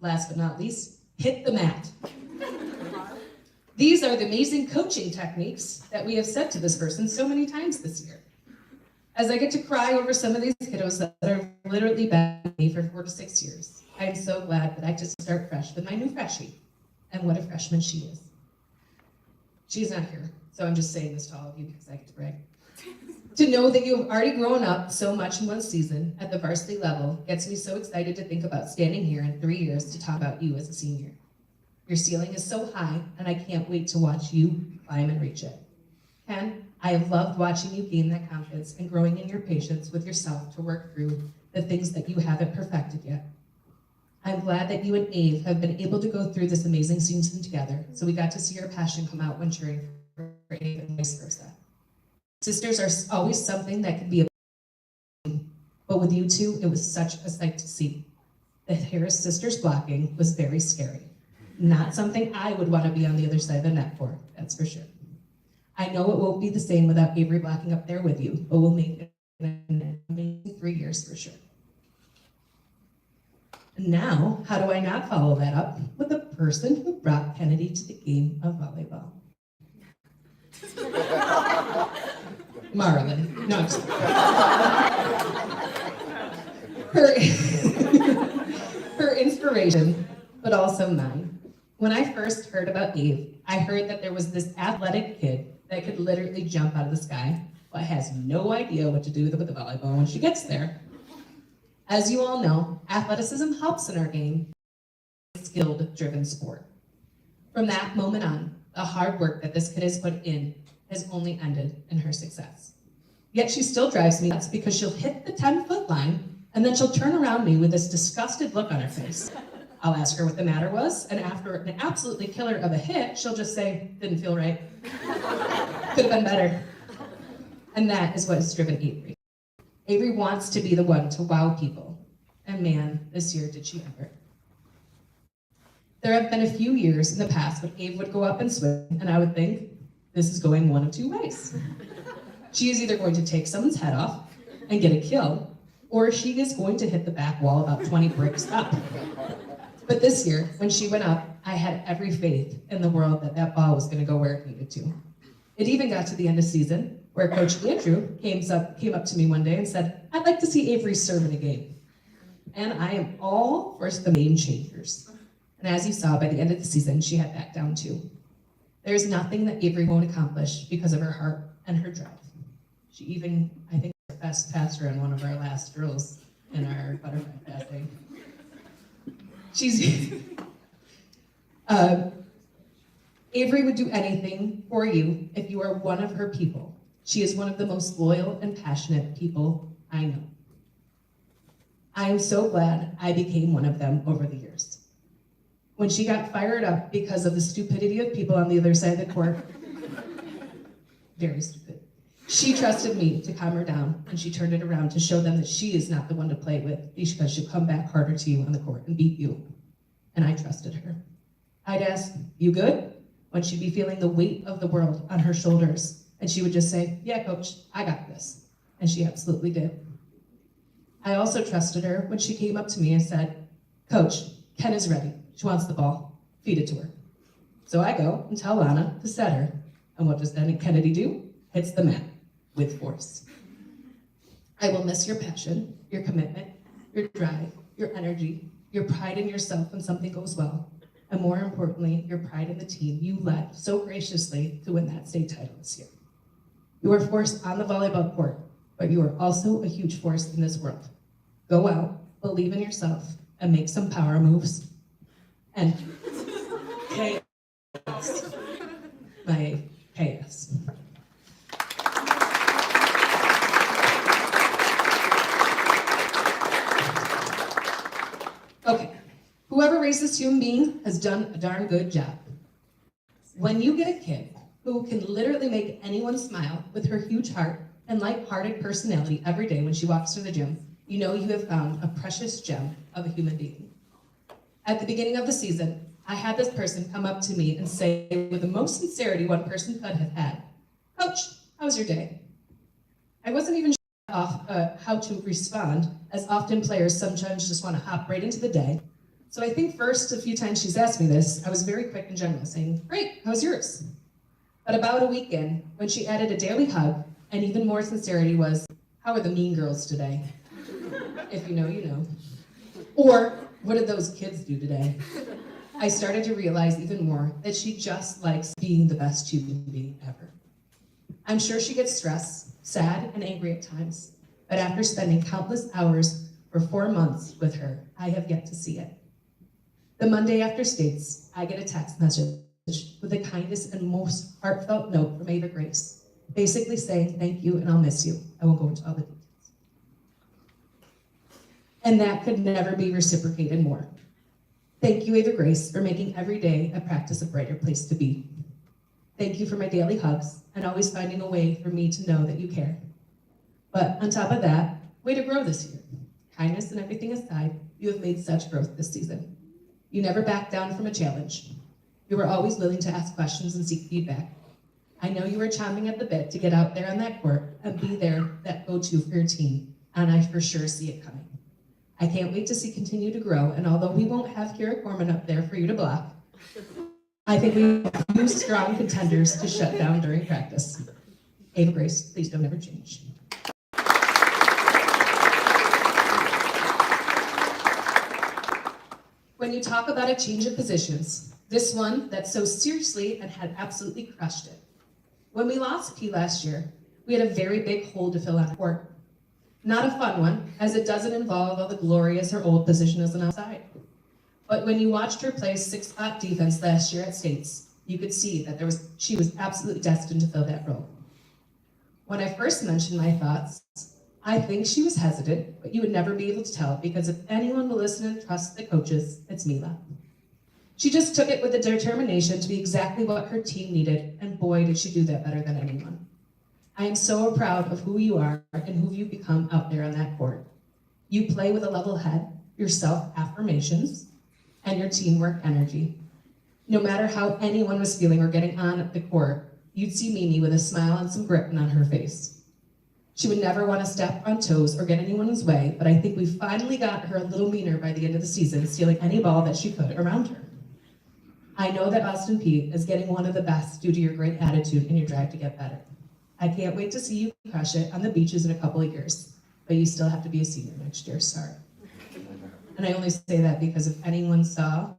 last but not least, hit the mat. These are the amazing coaching techniques that we have said to this person so many times this year. As I get to cry over some of these kiddos that are literally been with me for 4 to 6 years, I am so glad that I just start fresh with my new freshie. And what a freshman she is. She's not here, so I'm just saying this to all of you because I get to brag. To know that you have already grown up so much in one season at the varsity level gets me so excited to think about standing here in 3 years to talk about you as a senior. Your ceiling is so high, and I can't wait to watch you climb and reach it. Ken, I have loved watching you gain that confidence and growing in your patience with yourself to work through the things that you haven't perfected yet. I'm glad that you and Ave have been able to go through this amazing season together, so we got to see your passion come out when cheering for Ave and vice versa. Sisters are always something that can be a but with you two, it was such a sight to see. The Harris sisters blocking was very scary. Not something I would want to be on the other side of the net for, that's for sure. I know it won't be the same without Avery blocking up there with you, but we'll make it an amazing 3 years for sure. And now, how do I not follow that up with the person who brought Kennedy to the game of volleyball? Marlon. No, I'm just her inspiration, but also mine. When I first heard about Eve, I heard that there was this athletic kid that could literally jump out of the sky, but has no idea what to do with the volleyball when she gets there. As you all know, athleticism helps in our game. It's a skill-driven sport. From that moment on, the hard work that this kid has put in has only ended in her success. Yet she still drives me nuts because she'll hit the 10-foot line and then she'll turn around me with this disgusted look on her face. I'll ask her what the matter was, and after an absolutely killer of a hit, she'll just say, didn't feel right. Could have been better. And that is what has driven Avery. Avery wants to be the one to wow people. And man, this year did she ever. There have been a few years in the past when Ave would go up and swing, and I would think, this is going one of two ways. She is either going to take someone's head off and get a kill, or she is going to hit the back wall about 20 bricks up. But this year, when she went up, I had every faith in the world that that ball was gonna go where it needed to. It even got to the end of season, where Coach Andrew came up to me one day and said, I'd like to see Avery serve in a game. And I am all for the game changers. And as you saw, by the end of the season, she had that down too. There's nothing that Avery won't accomplish because of her heart and her drive. She even, I think, was the best passer in one of our last drills in our butterfly passing. Avery would do anything for you if you are one of her people. She is one of the most loyal and passionate people I know. I am so glad I became one of them over the years. When she got fired up because of the stupidity of people on the other side of the court, very stupid, she trusted me to calm her down, and she turned it around to show them that she is not the one to play with because she'll come back harder to you on the court and beat you. And I trusted her. I'd ask, you good? When she'd be feeling the weight of the world on her shoulders, and she would just say, yeah, coach, I got this. And she absolutely did. I also trusted her when she came up to me and said, Coach, Ken is ready. She wants the ball. Feed it to her. So I go and tell Lana to set her. And what does then Kennedy do? Hits the mat with force. I will miss your passion, your commitment, your drive, your energy, your pride in yourself when something goes well, and more importantly, your pride in the team you led so graciously to win that state title this year. You are a force on the volleyball court, but you are also a huge force in this world. Go out, believe in yourself, and make some power moves. And KS, my KS. Okay, whoever raised this human being has done a darn good job. When you get a kid who can literally make anyone smile with her huge heart and light-hearted personality every day when she walks through the gym, you know you have found a precious gem of a human being. At the beginning of the season, I had this person come up to me and say, with the most sincerity one person could have had, Coach, how was your day? I wasn't even sure how to respond, as often players sometimes just want to hop right into the day, So I think first, a few times she's asked me this, I was very quick and general, saying, great, how's yours? But about a week in, when she added a daily hug, and even more sincerity was, how are the mean girls today? If you know, you know. Or, what did those kids do today? I started to realize even more that she just likes being the best she can be ever. I'm sure she gets stressed, sad, and angry at times, but after spending countless hours for 4 months with her, I have yet to see it. The Monday after states, I get a text message with the kindest and most heartfelt note from Ava Grace, basically saying, thank you and I'll miss you. I won't go into all the details. And that could never be reciprocated more. Thank you, Ava Grace, for making every day a practice a brighter place to be. Thank you for my daily hugs and always finding a way for me to know that you care. But on top of that, way to grow this year. Kindness and everything aside, you have made such growth this season. You never backed down from a challenge. You were always willing to ask questions and seek feedback. I know you were chomping at the bit to get out there on that court and be there, that go-to for your team, and I for sure see it coming. I can't wait to see continue to grow, and although we won't have Kira Corman up there for you to block, I think we have few strong contenders to shut down during practice. Ava Grace, please don't ever change. When you talk about a change of positions, this one that's so seriously and had absolutely crushed it. When we lost P last year, we had a very big hole to fill on the court. Not a fun one, as it doesn't involve all the glorious or old position as an outside. But when you watched her play 6-spot defense last year at States, you could see that she was absolutely destined to fill that role. When I first mentioned my thoughts, I think she was hesitant, but you would never be able to tell because if anyone will listen and trust the coaches, it's Mila. She just took it with the determination to be exactly what her team needed, and boy, did she do that better than anyone. I am so proud of who you are and who you've become out there on that court. You play with a level head, your self-affirmations, and your teamwork energy. No matter how anyone was feeling or getting on at the court, you'd see Mimi with a smile and some grit on her face. She would never want to step on toes or get anyone's way, but I think we finally got her a little meaner by the end of the season, stealing any ball that she could around her. I know that Austin Peay is getting one of the best due to your great attitude and your drive to get better. I can't wait to see you crush it on the beaches in a couple of years, but you still have to be a senior next year, sorry. And I only say that because if anyone saw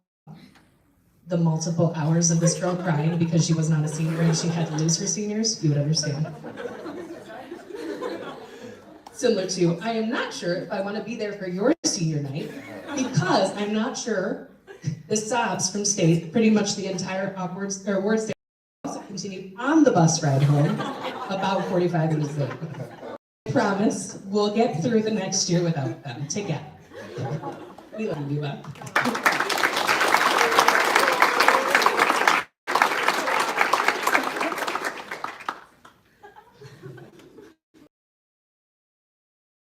the multiple hours of this girl crying because she was not a senior and she had to lose her seniors, you would understand. Similar to, I am not sure if I want to be there for your senior night because I'm not sure the sobs from state, pretty much the entire awkward or word state also continued on the bus ride home about 45 minutes later. I promise we'll get through the next year without them together. We love you, Bob.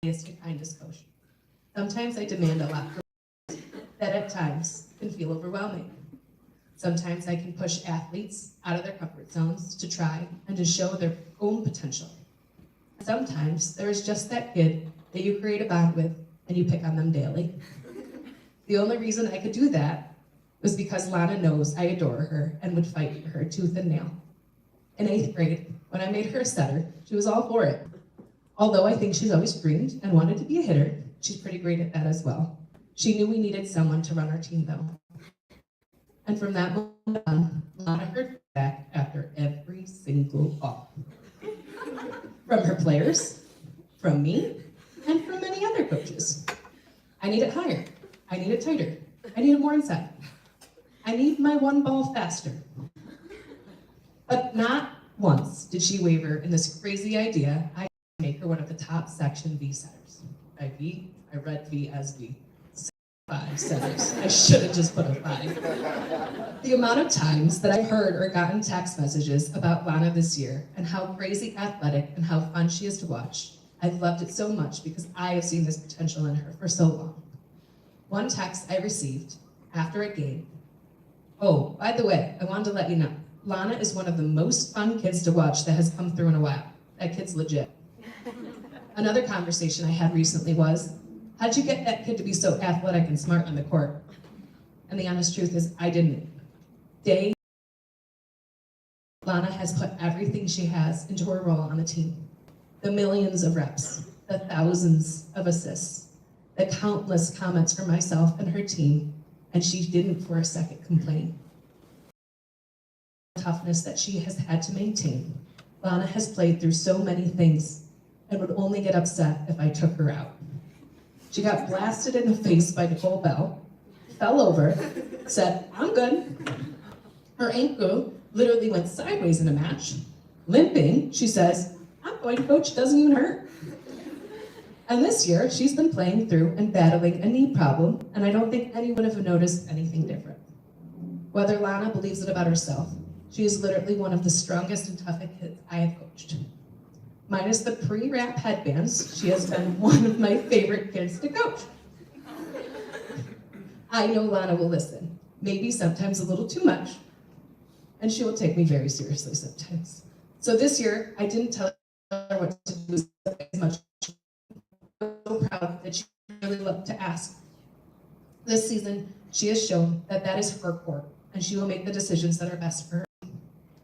Your kindest coach. Sometimes I demand a lot from that at times can feel overwhelming. Sometimes I can push athletes out of their comfort zones to try and to show their own potential. Sometimes there is just that kid that you create a bond with and you pick on them daily. The only reason I could do that was because Lana knows I adore her and would fight for her tooth and nail. In 8th grade, when I made her a setter, she was all for it. Although I think she's always dreamed and wanted to be a hitter, she's pretty great at that as well. She knew we needed someone to run our team though. And from that moment on, Lana heard back after every single ball. From her players, from me, and from many other coaches. I need it higher. I need it tighter. I need it more inside. I need my one ball faster. But not once did she waver in this crazy idea I make her one of the top section V setters. By V, I read V as V. 5 setters. I should have just put a 5. The amount of times that I heard or gotten text messages about Lana this year and how crazy athletic and how fun she is to watch, I've loved it so much because I have seen this potential in her for so long. One text I received after a game. Oh, by the way, I wanted to let you know, Lana is one of the most fun kids to watch that has come through in a while. That kid's legit. Another conversation I had recently was, how'd you get that kid to be so athletic and smart on the court? and the honest truth is I didn't. Lana has put everything she has into her role on the team. The millions of reps, the thousands of assists, the countless comments from myself and her team, and she didn't for a second complain. The toughness that she has had to maintain. Lana has played through so many things and would only get upset if I took her out. She got blasted in the face by Nicole Bell, fell over, said, "I'm good." Her ankle literally went sideways in a match. Limping, she says, "I'm going to coach, doesn't even hurt." And this year, she's been playing through and battling a knee problem, and I don't think anyone would have noticed anything different. Whether Lana believes it about herself, she is literally one of the strongest and toughest kids I have coached. Minus the pre-wrap headbands, she has been one of my favorite kids to coach. I know Lana will listen, maybe sometimes a little too much, and she will take me very seriously sometimes. So this year, I didn't tell her what to do as much. I'm so proud that she really loved to ask. This season, she has shown that that is her court, and she will make the decisions that are best for her.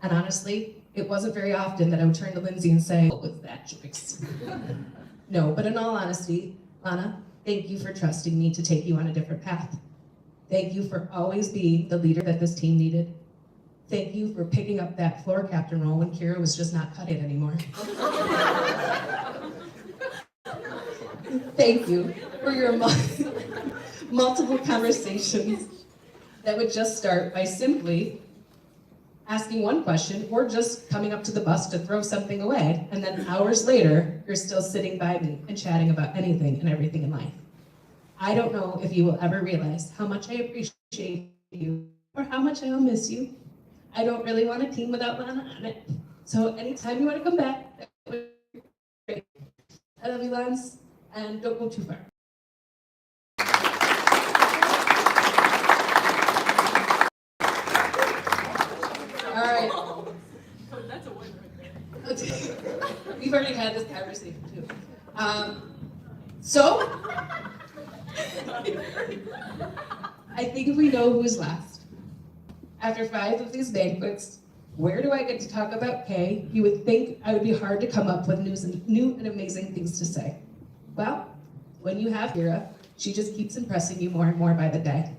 And honestly, it wasn't very often that I would turn to Lindsay and say, "What was that choice?" No, but in all honesty, Lana, thank you for trusting me to take you on a different path. Thank you for always being the leader that this team needed. Thank you for picking up that floor captain role when Kira was just not cut it anymore. Thank you for your multiple conversations that would just start by simply asking one question or just coming up to the bus to throw something away, and then hours later, you're still sitting by me and chatting about anything and everything in life. I don't know if you will ever realize how much I appreciate you or how much I'll miss you. I don't really want a team without Lana on it. So anytime you want to come back, that would be great. I love you, Lance, and don't go too far. All right. That's a win right there. We've already had this conversation too. So, I think we know who's last. After 5 of these banquets, where do I get to talk about Kay? You would think I would be hard to come up with new and amazing things to say. Well, when you have Kira, she just keeps impressing you more and more by the day.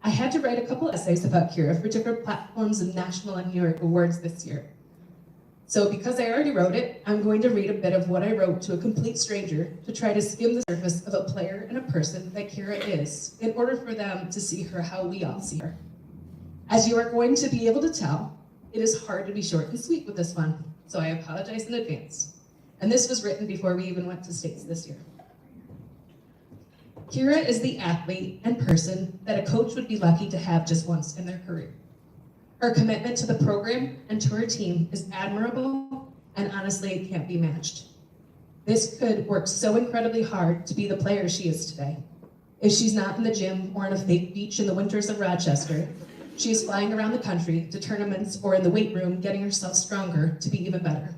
I had to write a couple essays about Kira for different platforms and national and New York awards this year. So because I already wrote it, I'm going to read a bit of what I wrote to a complete stranger to try to skim the surface of a player and a person that Kira is, in order for them to see her how we all see her. As you are going to be able to tell, it is hard to be short and sweet with this one, so I apologize in advance. And this was written before we even went to states this year. Kira is the athlete and person that a coach would be lucky to have just once in their career. Her commitment to the program and to her team is admirable, and honestly, it can't be matched. This could work so incredibly hard to be the player she is today. If she's not in the gym or on a fake beach in the winters of Rochester, she is flying around the country to tournaments or in the weight room, getting herself stronger to be even better.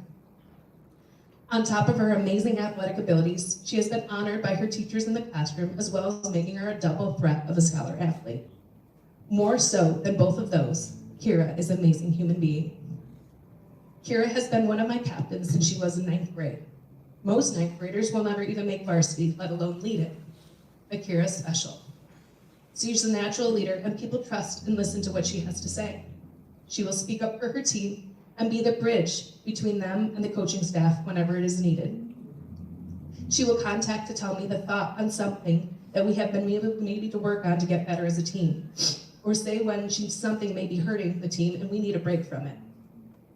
On top of her amazing athletic abilities, she has been honored by her teachers in the classroom, as well as making her a double threat of a scholar athlete. More so than both of those, Kira is an amazing human being. Kira has been one of my captains since she was in 9th grade. Most 9th graders will never even make varsity, let alone lead it. But Kira is special. She's a natural leader, and people trust and listen to what she has to say. She will speak up for her team and be the bridge between them and the coaching staff whenever it is needed. She will contact to tell me the thought on something that we have been needing to work on to get better as a team, or say when something may be hurting the team and we need a break from it.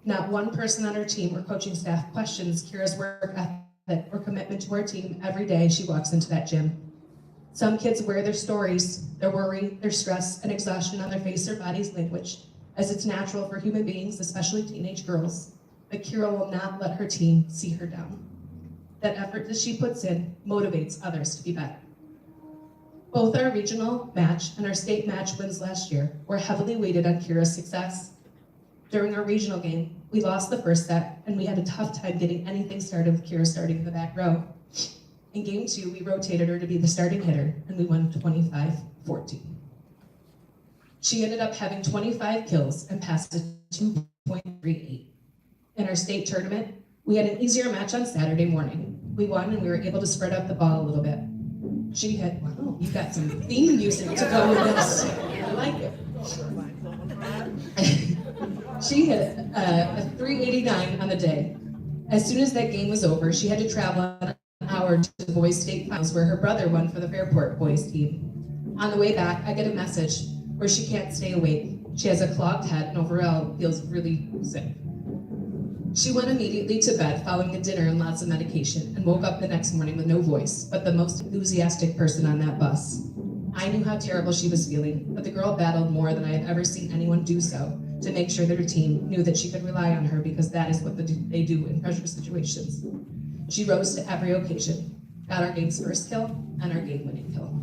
Not one person on her team or coaching staff questions Kira's work ethic or commitment to our team every day she walks into that gym. Some kids wear their stories, their worry, their stress, and exhaustion on their face or body's language, as it's natural for human beings, especially teenage girls. But Kira will not let her team see her down. That effort that she puts in motivates others to be better. Both our regional match and our state match wins last year were heavily weighted on Kira's success. During our regional game, we lost the first set, and we had a tough time getting anything started with Kira starting in the back row. In game 2, we rotated her to be the starting hitter, and we won 25-14. She ended up having 25 kills and passed a 2.38. In our state tournament, we had an easier match on Saturday morning. We won and we were able to spread out the ball a little bit. She had, wow, you got some theme music to go with this. I like it. She hit a 389 on the day. As soon as that game was over, she had to travel an hour to the boys' state finals where her brother won for the Fairport boys team. On the way back, I get a message where she can't stay awake. She has a clogged head and overall feels really sick. She went immediately to bed following a dinner and lots of medication and woke up the next morning with no voice, but the most enthusiastic person on that bus. I knew how terrible she was feeling, but the girl battled more than I have ever seen anyone do so to make sure that her team knew that she could rely on her because that is what they do in pressure situations. She rose to every occasion, got our game's first kill and our game-winning kill.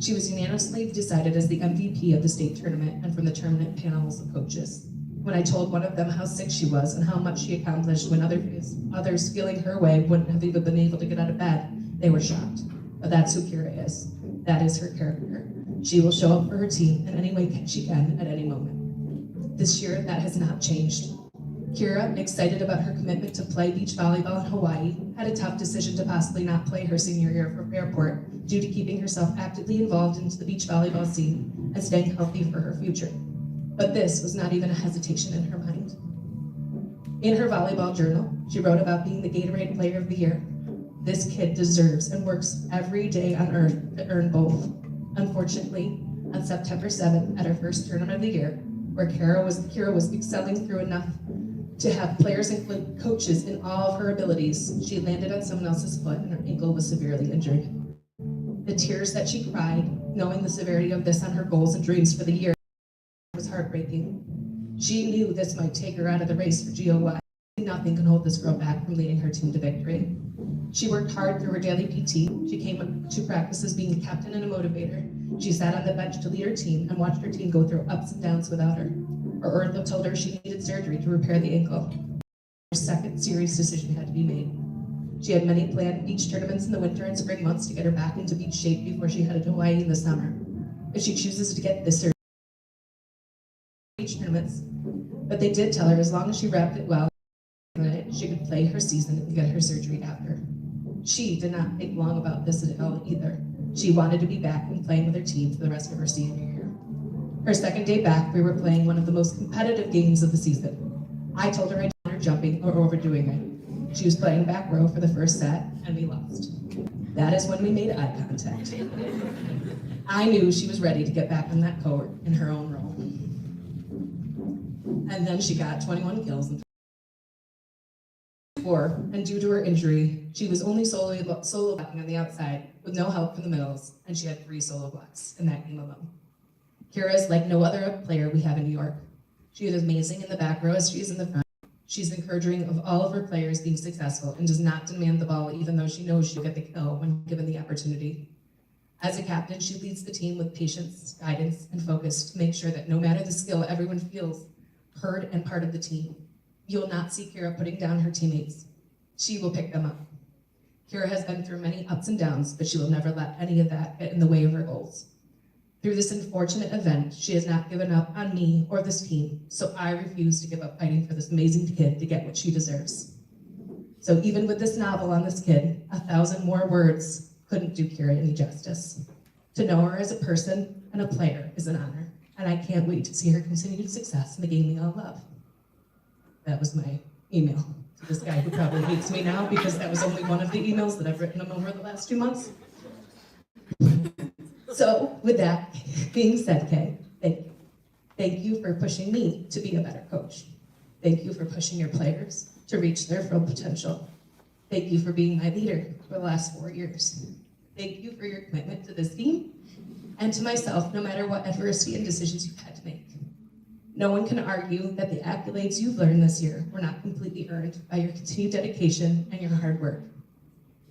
She was unanimously decided as the MVP of the state tournament and from the tournament panels of coaches. When I told one of them how sick she was and how much she accomplished when others feeling her way wouldn't have even been able to get out of bed, they were shocked. But that's who Kira is. That is her character. She will show up for her team in any way she can at any moment. This year, that has not changed. Kira, excited about her commitment to play beach volleyball in Hawaii, had a tough decision to possibly not play her senior year for Fairport due to keeping herself actively involved into the beach volleyball scene and staying healthy for her future. But this was not even a hesitation in her mind. In her volleyball journal, she wrote about being the Gatorade Player of the Year. This kid deserves and works every day on earth to earn both. Unfortunately, on September 7th, at her first tournament of the year, where Kira was excelling through enough to have players and coaches in all of her abilities, she landed on someone else's foot and her ankle was severely injured. The tears that she cried, knowing the severity of this on her goals and dreams for the year, was heartbreaking. She knew this might take her out of the race for GOY. Nothing can hold this girl back from leading her team to victory. She worked hard through her daily PT. She came to practices being a captain and a motivator. She sat on the bench to lead her team and watched her team go through ups and downs without her. Her ortho told her she needed surgery to repair the ankle. Her second serious decision had to be made. She had many planned beach tournaments in the winter and spring months to get her back into beach shape before she headed to Hawaii in the summer. If she chooses to get this surgery, beach tournaments, but they did tell her as long as she wrapped it well, she could play her season and get her surgery after. She did not think long about this at all either. She wanted to be back and playing with her team for the rest of her senior year. Her second day back, we were playing one of the most competitive games of the season. I told her I didn't want her jumping or overdoing it. She was playing back row for the first set, and we lost. That is when we made eye contact. I knew she was ready to get back on that court in her own role. And then she got 21 kills and and due to her injury, she was only solo blocking on the outside with no help from the middles, and she had 3 solo blocks in that game alone. Kira is like no other player we have in New York. She is amazing in the back row as she is in the front. She's encouraging of all of her players being successful and does not demand the ball even though she knows she'll get the kill when given the opportunity. As a captain, she leads the team with patience, guidance, and focus to make sure that no matter the skill, everyone feels heard and part of the team. You will not see Kira putting down her teammates. She will pick them up. Kira has been through many ups and downs, but she will never let any of that get in the way of her goals. Through this unfortunate event, she has not given up on me or this team, so I refuse to give up fighting for this amazing kid to get what she deserves. So even with this novel on this kid, 1,000 more words couldn't do Kira any justice. To know her as a person and a player is an honor, and I can't wait to see her continued success in the game we all love. That was my email to this guy who probably hates me now because that was only one of the emails that I've written him over the last 2 months. So with that being said, Kay, thank you. Thank you for pushing me to be a better coach. Thank you for pushing your players to reach their full potential. Thank you for being my leader for the last 4 years. Thank you for your commitment to this team and to myself, no matter what adversity and decisions you've had to make. No one can argue that the accolades you've learned this year were not completely earned by your continued dedication and your hard work.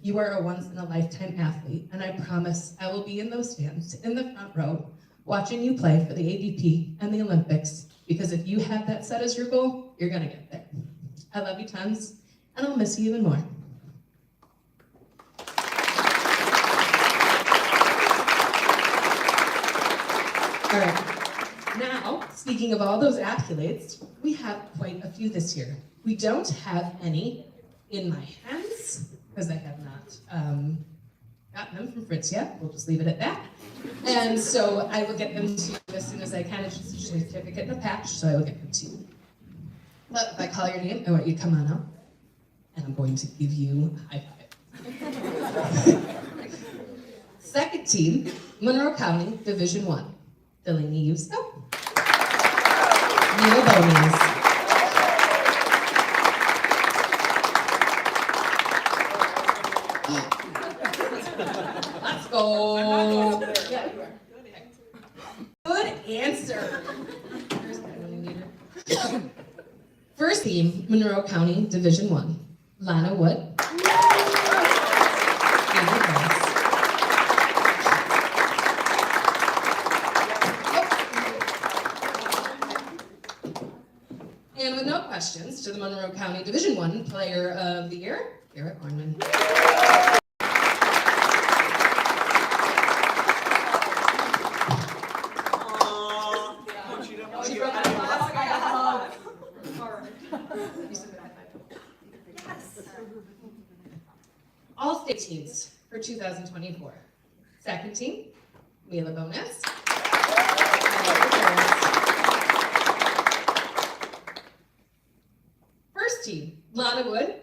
You are a once-in-a-lifetime athlete, and I promise I will be in those stands, in the front row, watching you play for the AVP and the Olympics, because if you have that set as your goal, you're gonna get there. I love you tons, and I'll miss you even more. All right. Now, speaking of all those accolades, we have quite a few this year. We don't have any in my hands, because I have not gotten them from Fritz yet. We'll just leave it at that. And so I will get them to you as soon as I can. It's just a certificate and a patch, so I will get them to you. But if I call your name, I want you to come on up, and I'm going to give you a high five. Second team, Monroe County, Division I. Delaney Yusko. Neil Bonies. Let's go. Yeah, you are. Good answer. First team, Monroe County, Division I. Lana Wood. Amy Harris. And with no questions, to the Monroe County Division I Player of the Year, Garrett Orman. All state teams for 2024. Second team, Mila Bonas. First team, Lana Wood.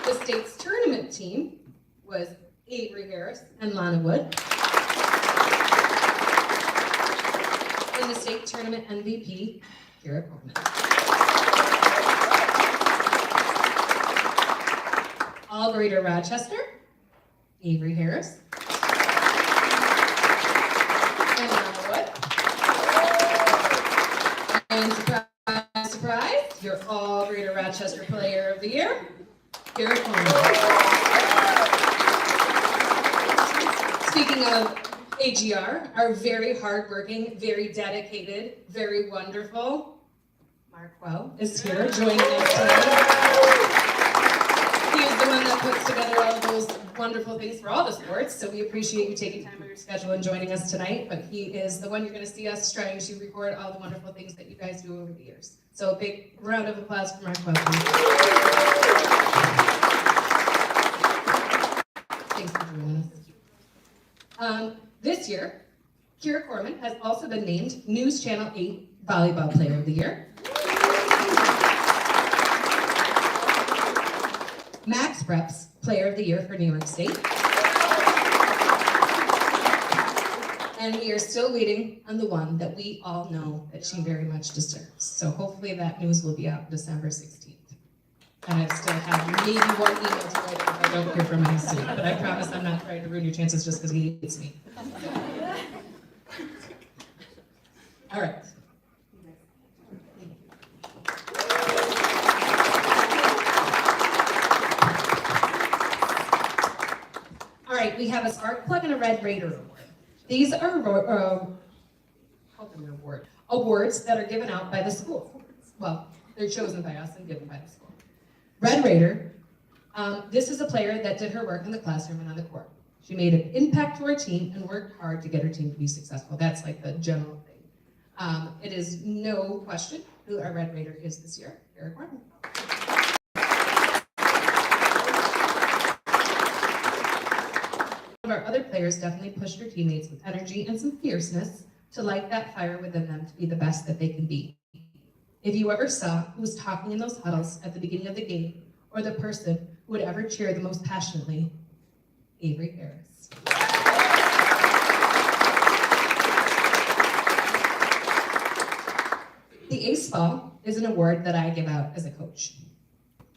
The state's tournament team was Avery Harris and Lana Wood. And the state tournament MVP, Garrett Orman. All Greater Rochester, Avery Harris. And Lana Wood. And surprise, surprise, your All Greater Rochester Player of the Year, Garrett Orman. Speaking of AGR, our very hardworking, very dedicated, very wonderful Markwell is here joining us today. He is the one that puts together all those wonderful things for all the sports, so we appreciate you taking time out of your schedule and joining us tonight, but he is the one you're going to see us trying to record all the wonderful things that you guys do over the years. So a big round of applause for Markwell, please. Thanks for joining us. This year, Kira Corman has also been named News Channel 8 Volleyball Player of the Year. Max Preps Player of the Year for New York State. And we are still waiting on the one that we all know that she very much deserves. So hopefully that news will be out December 16th. And I still have maybe one email to write if I don't hear from him soon. But I promise I'm not trying to ruin your chances just because he hates me. All right. All right, we have a Spark Plug and a Red Raider Award. These are awards that are given out by the school. Well, they're chosen by us and given by the school. Red Raider, this is a player that did her work in the classroom and on the court. She made an impact to her team and worked hard to get her team to be successful. That's like the general thing. It is no question who our Red Raider is this year, Eric Martin. One of our other players definitely pushed her teammates with energy and some fierceness to light that fire within them to be the best that they can be. If you ever saw who was talking in those huddles at the beginning of the game, or the person who would ever cheer the most passionately, Avery Harris. The Ace Ball is an award that I give out as a coach.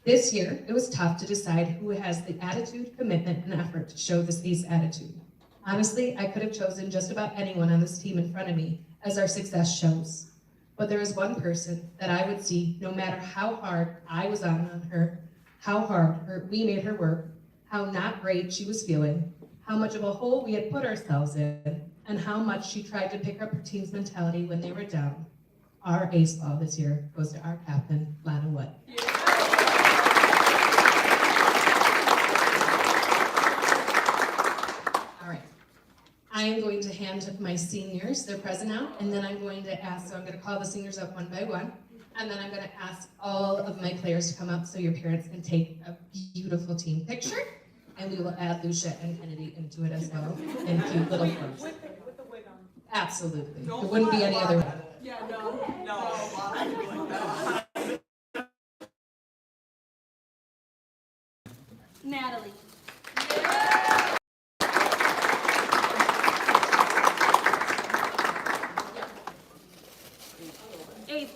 This year, it was tough to decide who has the attitude, commitment, and effort to show this Ace attitude. Honestly, I could have chosen just about anyone on this team in front of me, as our success shows. But there is one person that I would see, no matter how hard I was on her, how hard we made her work, how not great she was feeling, how much of a hole we had put ourselves in, and how much she tried to pick up her team's mentality when they were down. Our Ace Ball this year goes to our captain, Lana Wood. Yeah. I am going to hand my seniors their present out, and then I'm going to ask, so I'm gonna call the seniors up one by one, and then I'm gonna ask all of my players to come up so your parents can take a beautiful team picture, and we will add Lucia and Kennedy into it as well, in cute little forms. With the wig on. Absolutely. It wouldn't be any other way. Yeah, no. Natalie. Abe.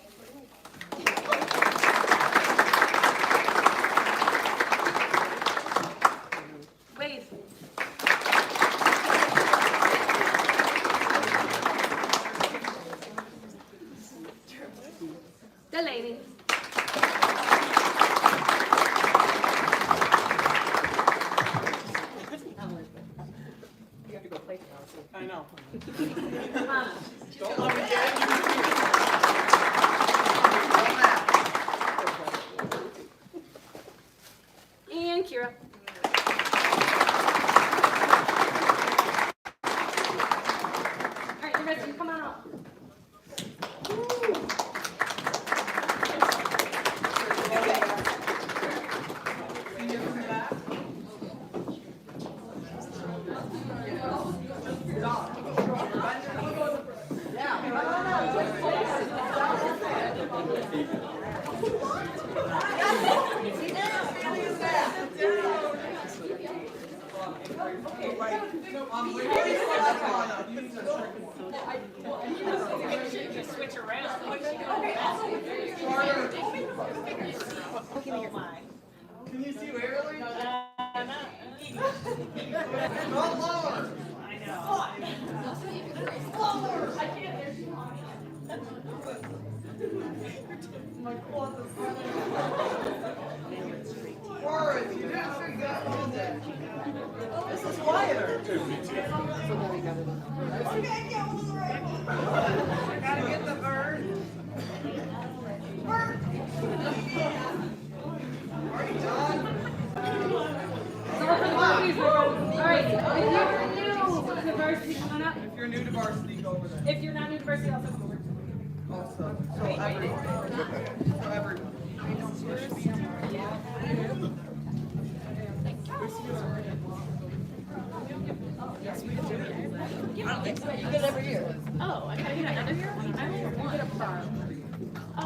Wade. Delaney. I know. Hannah. Don't let me get it. And Kira. All right, the rest of you come on up. Switch around. Can you see Waverly? Forrest, you didn't say that all day. This is quieter. I gotta get the bird. Bird. Are you done? All right, if you're new to varsity, come on up. If you're new to varsity, go over there. If you're not new to varsity, also go over. Also, so everyone. Oh, I gotta get another year? I only want a bar. Oh, I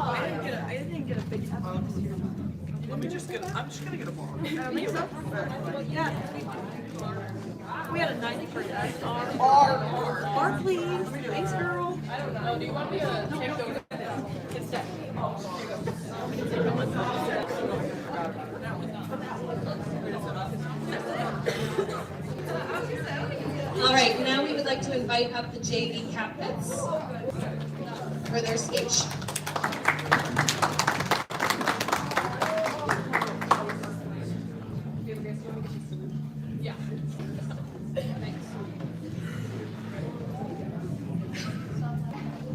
didn't get a big tab this year. Let me just get, I'm just gonna get a ball. Think so? Well, yeah. We had a 90 for that. Bar, please. Thanks, girl. I don't know. Do you want me to take those? It's that. All right, now we would like to invite up the JV captains for their speech.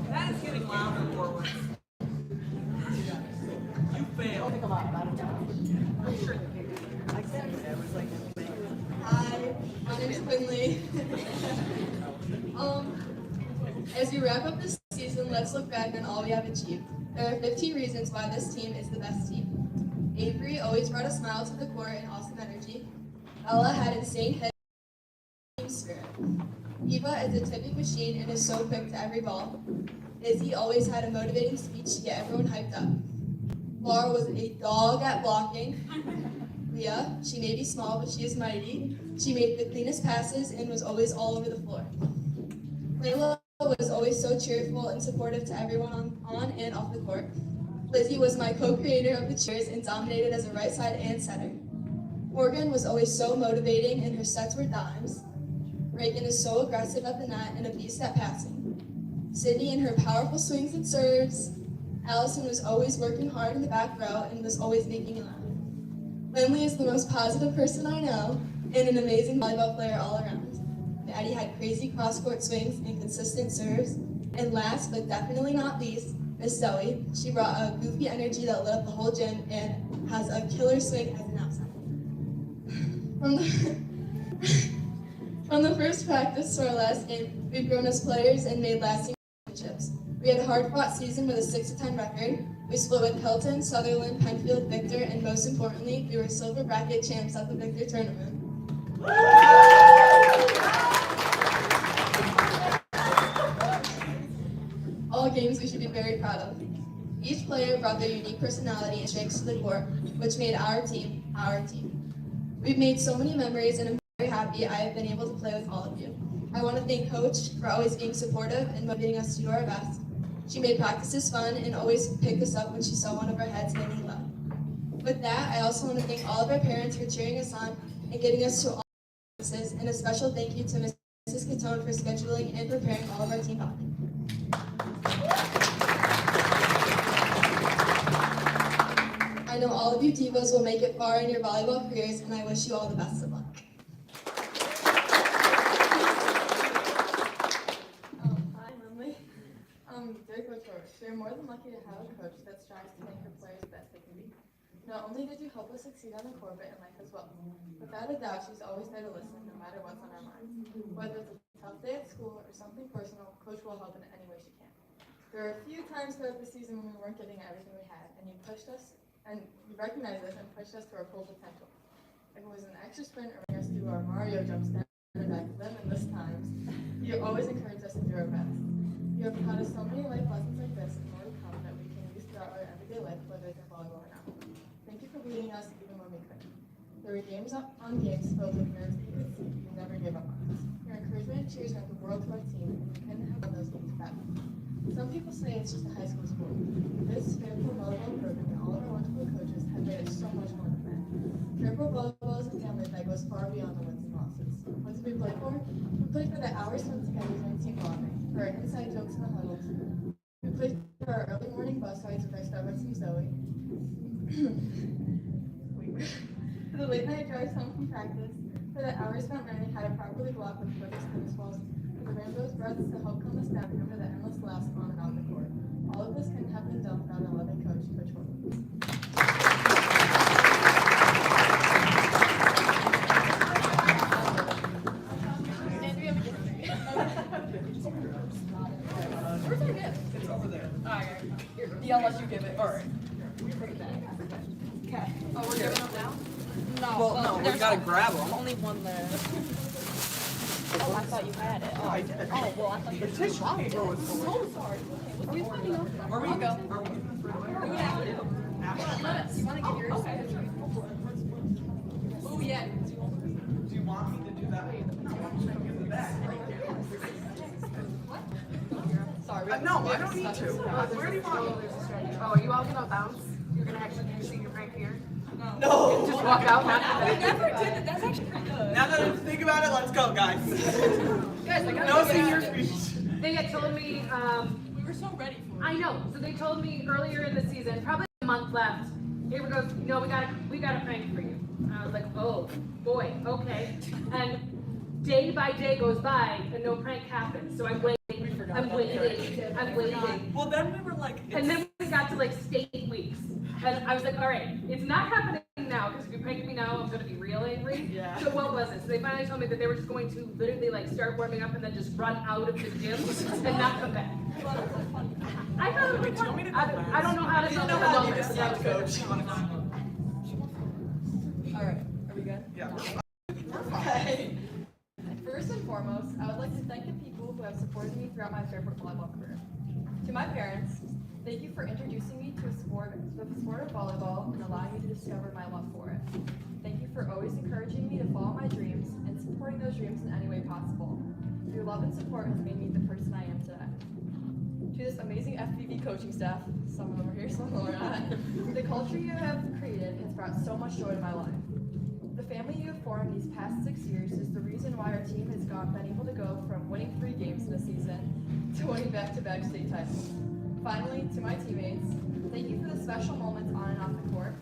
That is getting louder, Forward. You failed. Hi, my name is Quinley. As we wrap up this season, let's look back on all we have achieved. There are 15 reasons why this team is the best team. Avery always brought a smile to the court and awesome energy. Ella had insane head team spirit. Eva is a tipping machine and is so quick to every ball. Izzy always had a motivating speech to get everyone hyped up. Laura was a dog at blocking. Leah, she may be small, but she is mighty. She made the cleanest passes and was always all over the floor. Layla was always so cheerful and supportive to everyone on and off the court. Lizzie was my co-creator of the cheers and dominated as a right side and center. Morgan was always so motivating and her sets were dimes. Reagan is so aggressive at the net and a beast at passing. Sydney and her powerful swings and serves. Allison was always working hard in the back row and was always making me laugh. Lindley is the most positive person I know and an amazing volleyball player all around. Maddie had crazy cross-court swings and consistent serves. And last but definitely not least, Miss Zoe. She brought a goofy energy that lit up the whole gym and has a killer swing as an outside. From the first practice to our last game, we've grown as players and made lasting relationships. We had a hard-fought season with a 6-10 record. We split with Pelton, Sutherland, Penfield, Victor, and most importantly, we were silver bracket champs at the Victor tournament. All games we should be very proud of. Each player brought their unique personality and strengths to the court, which made our team, our team. We've made so many memories and I'm very happy I have been able to play with all of you. I want to thank Coach for always being supportive and motivating us to do our best. She made practices fun and always picked us up when she saw one of our heads hanging low. With that, I also want to thank all of our parents for cheering us on and getting us to all practices, and a special thank you to Mrs. Catone for scheduling and preparing all of our team bonding. I know all of you Divas will make it far in your volleyball careers, and I wish you all the best of luck. Hi, Lindley. Dear Coach Roach, we are more than lucky to have a coach that strives to make her players the best they can be. Not only did you help us succeed on the court, but in life as well. Without a doubt, she's always there to listen, no matter what's on our minds. Whether it's a tough day at school or something personal, Coach will help in any way she can. There were a few times throughout the season when we weren't getting everything we had, and you pushed us, and you recognized us and pushed us to our full potential. If it was an extra sprint or bring us to our Mario jump stand back then and this times, you always encouraged us to do our best. You have taught us so many life lessons like this and more to come that we can use throughout our everyday life, whether it's in volleyball or not. Thank you for leading us even when we couldn't. There were games on games filled with nerves that you could see. You never gave up on us. Your encouragement and cheers meant the world to our team, and we couldn't have won those games without you. Some people say it's just a high school sport. This Fairfield Volleyball program and all of our wonderful coaches have made it so much more than that. Fairfield Volleyball is a family that goes far beyond the wins and losses. What did we play for? We played for the hours spent together during team bonding, for our inside jokes in the huddles. We played for our early morning bus rides with our Starbucks and Zoe. For the late night drives home from practice, for the hours spent learning how to properly block with coach's tennis balls, for the rainbow's breaths to help calm us down, and for the endless laughs on and off the court. All of this couldn't have been done without our loving coach, Coach Williams. Where's our gift? It's over there. Yeah, unless you give it. All right. Okay. Oh, we're giving them now? No. Well, no, we gotta grab them. Only one there. Oh, I thought you had it. Oh, I did. Oh, well, I thought you The had it. tissue paper was full. So sorry. Are we finding out? Are we? I'll go. Are we? Who would have to do? You want to give yours? Oh, yeah. Do you want me to do that? No, I'm just gonna give the bag. Sorry. No, I don't need to. Where do you want me? Oh, are you all gonna bounce? You're gonna actually do the senior prank here? No. Just walk out, not do We that? never did it. That's actually pretty good. Now that I think about it, let's go, guys. Guys, I gotta No get senior out of it. speech. They had told me, We were so ready for it. I know, so they told me earlier in the season, probably a month left, here we go, no, we got a prank for you. And I was like, oh, boy, okay. And day by day goes by and no prank happens, so I'm waiting. Well, then we were like, And then we got to like state weeks. And I was like, all right, it's not happening now, because if you're pranking me now, I'm gonna be real angry. Yeah. So what was it? So they finally told me that they were just going to literally like start warming up and then just run out of the gym and not come back. I thought it was Tell me fun. to go back. I don't know how to I didn't tell know how to them. be the stage coach. All right. Are we good? Yeah. Okay. First and foremost, I would like to thank the people who have supported me throughout my Fairfield volleyball career. To my parents, thank you for introducing me to the sport of volleyball and allowing me to discover my love for it. Thank you for always encouraging me to follow my dreams and supporting those dreams in any way possible. Your love and support has made me the person I am today. To this amazing FVV coaching staff, some of them are here, some of them are not, the culture you have created has brought so much joy to my life. The family you have formed these past 6 years is the reason why our team has been able to go from winning 3 games in a season to winning back-to-back state titles. Finally, to my teammates, thank you for the special moments on and off the court.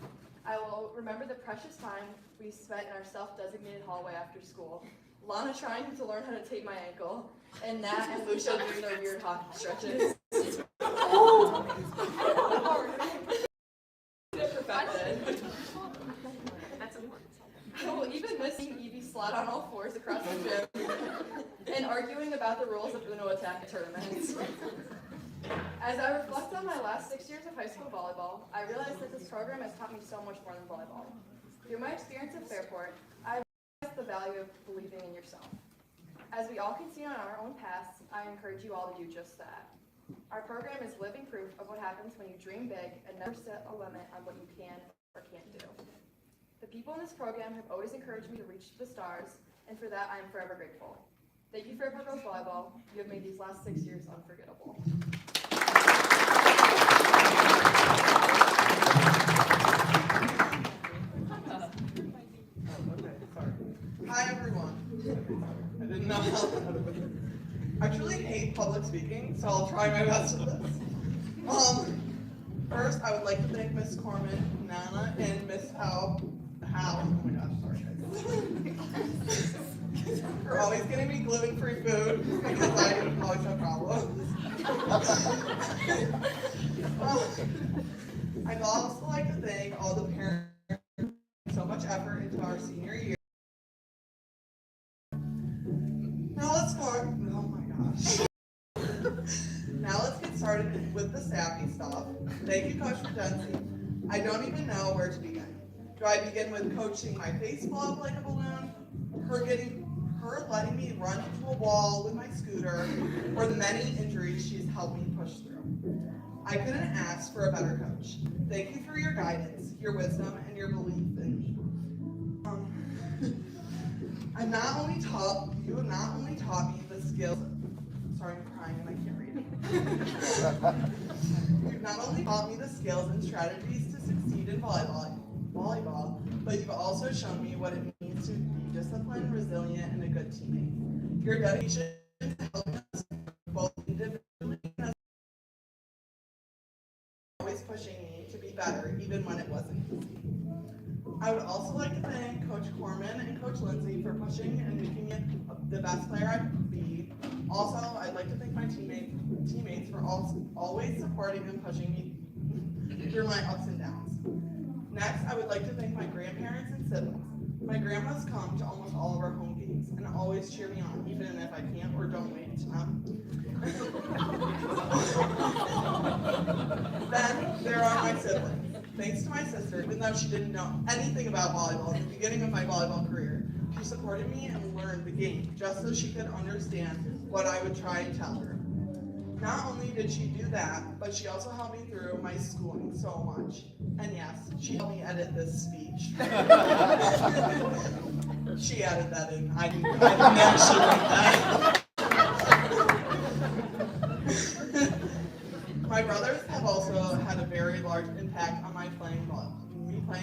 I will remember the precious time we spent in our self-designated hallway after school. Lana trying to learn how to tape my ankle, and Nat and Lucia doing their weird hockey stretches. Perfected. That's important. I will even miss seeing Evie slide on all fours across the gym. on my last 6 years of high school volleyball, I realized that this program has taught me so much more than volleyball. Through my experience at Fairport, I realized the value of believing in yourself. As we all continue on our own paths, I encourage you all to do just that. Our program is living proof of what happens when you dream big and never set a limit on what you can or can't do. The people in this program have always encouraged me to reach the stars, and for that I am forever grateful. Thank you, Fairport Girls Volleyball. You have made these last 6 years unforgettable. Hi everyone. I didn't know how I truly hate public speaking, so I'll try my best with this. First, I would like to thank Miss Corman, Nana, and Miss Howe, oh my gosh, sorry guys, for always getting me gluten-free food, because I always have problems. I'd also like to thank all the parents who put so much effort into our senior year. Now let's start. Oh my gosh. Now let's get started with the sappy stuff. Thank you, Coach Regency. I don't even know where to begin. Do I begin with coaching my face blow up like a balloon? Her letting me run into a wall with my scooter, or the many injuries she's helped me push through? I couldn't ask for a better coach. Thank you for your guidance, your wisdom, and your belief in me. You have not only taught me the skills. Sorry, I'm crying and I can't read it. You've not only taught me the skills and strategies to succeed in volleyball, but you've also shown me what it means to be disciplined, resilient, and a good teammate. Your dedication to helping us both individually and always pushing me to be better, even when it wasn't easy. I would also like to thank Coach Corman and Coach Lindsay for pushing and making me the best player I could be. Also, I'd like to thank my teammates for always supporting and pushing me through my ups and downs. Next, I would like to thank my grandparents and siblings. My grandmas come to almost all of our home games and always cheer me on, even if I can't or don't wait to them. Then, there are my siblings. Thanks to my sister, even though she didn't know anything about volleyball at the beginning of my volleyball career, she supported me and learned the game, just so she could understand what I would try and tell her. Not only did she do that, but she also helped me through my schooling so much. And yes, she helped me edit this speech. She added that in. I didn't actually write that. My brothers have also had a very large impact on me playing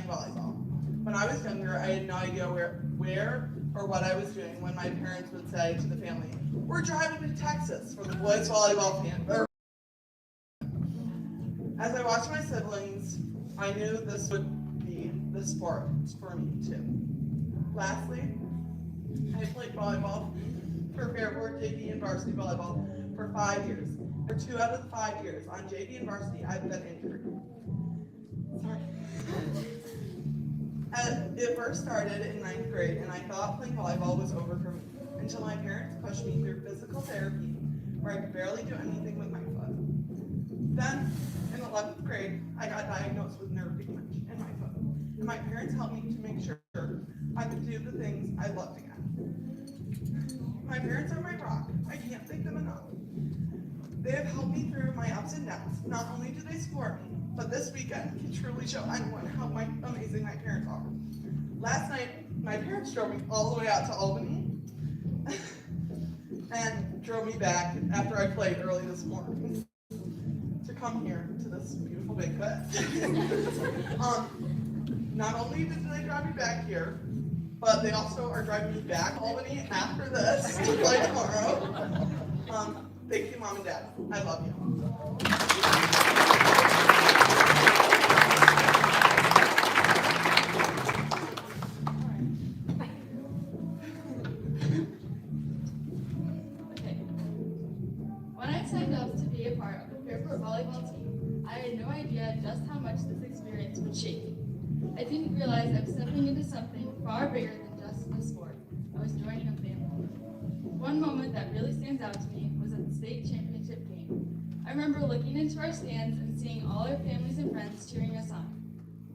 volleyball. When I was younger, I had no idea where or what I was doing when my parents would say to the family, "We're driving to Texas for the boys volleyball camp." As I watched my siblings, I knew this would be the sport for me too. Lastly, I played volleyball for Fairport JV and varsity volleyball for 5 years. For 2 out of the 5 years on JV and varsity, I've been injured. Sorry. It first started in 9th grade, and I thought playing volleyball was over for me, until my parents pushed me through physical therapy, where I could barely do anything with my foot. Then, in 11th grade, I got diagnosed with nerve damage in my foot, and my parents helped me to make sure I could do the things I loved again. My parents are my rock. I can't thank them enough. They have helped me through my ups and downs. Not only do they support me, but this weekend can truly show anyone how amazing my parents are. Last night, my parents drove me all the way out to Albany and drove me back after I played early this morning to come here to this beautiful banquet. Not only did they drive me back here, but they also are driving me back to Albany after this to play tomorrow. Thank you, Mom and Dad. I love you. When I signed up to be a part of the Fairport volleyball team, I had no idea just how much this experience would shape me. I didn't realize I was stepping into something far bigger than just a sport. I was joining a family. One moment that really stands out to me was at the state championship game. I remember looking into our stands and seeing all our families and friends cheering us on.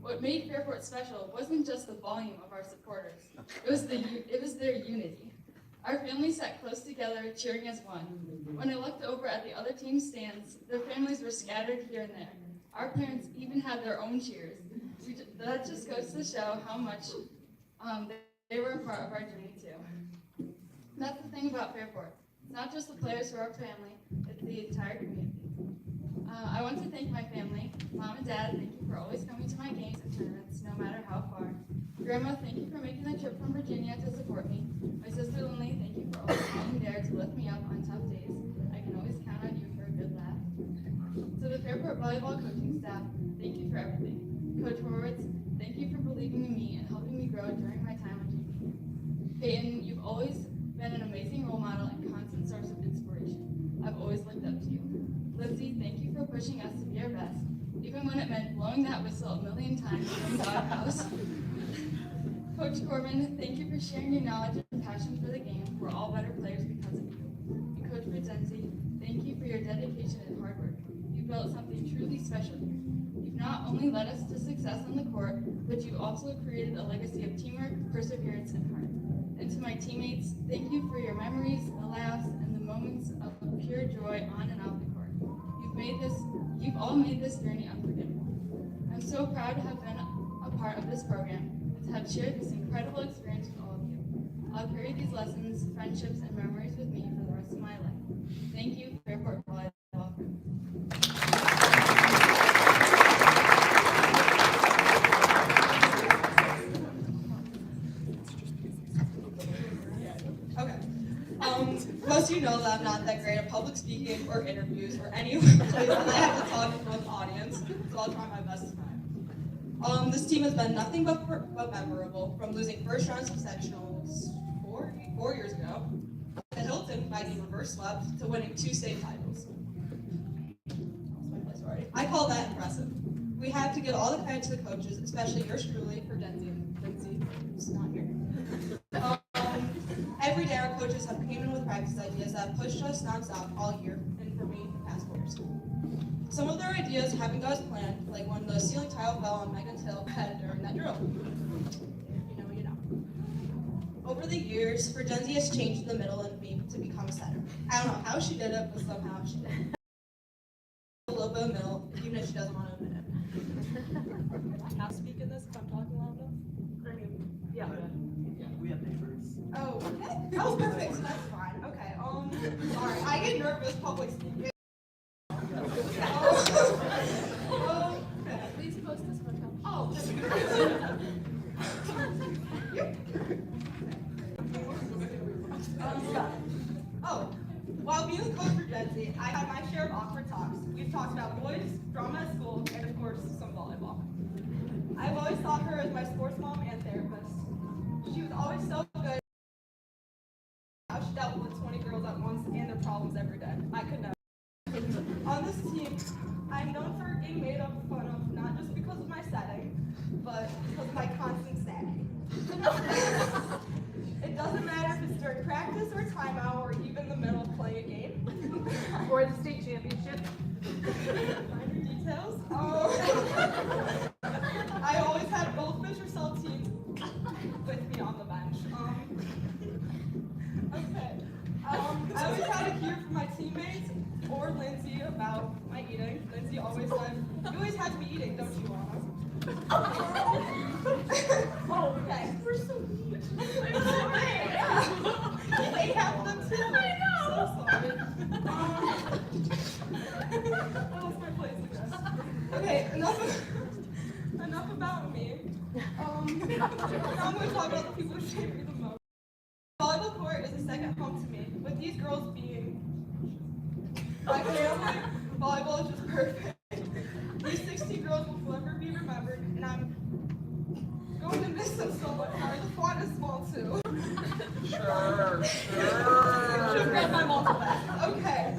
What made Fairport special wasn't just the volume of our supporters, it was their unity. Our families sat close together, cheering as one. When I looked over at the other team's stands, their families were scattered here and there. Our parents even had their own cheers. That just goes to show how much they were a part of our journey too. That's the thing about Fairport. It's not just the players who are our family, it's the entire community. I want to thank my family. Mom and Dad, thank you for always coming to my games and tournaments, no matter how far. Grandma, thank you for making the trip from Virginia to support me. My sister Lindley, thank you for always being there to lift me up on tough days. I can always count on you for a good laugh. To the Fairport Volleyball coaching staff, thank you for everything. Coach Horowitz, thank you for believing in me and helping me grow during my time on JV. Peyton, you've always been an amazing role model and constant source of inspiration. I've always looked up to you. Lindsay, thank you for pushing us to be our best, even when it meant blowing that whistle a million times in the doghouse. Coach Corbin, thank you for sharing your knowledge and passion for the game. We're all better players because of you. And Coach Berzenzi, thank you for your dedication and hard work. You built something truly special here. You've not only led us to success on the court, but you also created a legacy of teamwork, perseverance, and heart. And to my teammates, thank you for your memories, the laughs, and the moments of pure joy on and off the court. You've all made this journey unforgettable. I'm so proud to have been a part of this program and to have shared this incredible experience with all of you. I'll carry these lessons, friendships, and memories with me for the rest of my life. Thank you, Fairport Volleyball. Okay. Most of you know that I'm not that great at public speaking or interviews or any place that I have to talk in front of an audience, so I'll try my best tonight. This team has been nothing but memorable, from losing first rounds of sectionals 4 years ago to Hilton by being reverse swept to winning 2 state titles. I call that impressive. We have to give all the credit to the coaches, especially yours truly, for Denzi and Lindsay, who's not here. Every day our coaches have came in with practice ideas that have pushed us nonstop all year, and for me, past 4 years. Some of their ideas haven't gone as planned, like when the ceiling tile fell on Megan's Hill head during that drill. You know. Over the years, Verdenzi has changed the middle and me to become a setter. I don't know how she did it, but somehow she did it. A little bit of middle, even if she doesn't want to admit it. I'll speak in this if I'm talking loud enough. I mean, yeah. We have neighbors. Oh, okay. That was perfect, so that's fine. Okay, sorry, I get nervous public speaking. Please post this one. While being a coach for Denzi, I had my share of awkward talks. We've talked about boys, drama at school, and of course, some volleyball. I've always thought her as my sports mom and therapist. She was always so good. How she dealt with 20 girls at once and their problems every day. I could never. On this team, I'm known for being made fun of, not just because of my setting, but because of my constant snagging. It doesn't matter if it's during practice or timeout or even the middle of playing a game. Or the state championship. Minor details. I always had Goldfish or Saltine with me on the bench. I always had to hear from my teammates or Lindsay about my eating. Lindsay always said, "You always have to be eating, don't you, Anna?" Oh, okay. We're so mean. Yeah. You ate half of them too. I know. So sorry. That was my place, I guess. Okay, enough about me. Now I'm going to talk about the people who shape me the most. Volleyball court is a second home to me, with these girls being my family. Volleyball is just perfect. These 60 girls will forever be remembered, and I'm going to miss them so much. Our squad is small too. Sure. Should grab my multiple back. Okay.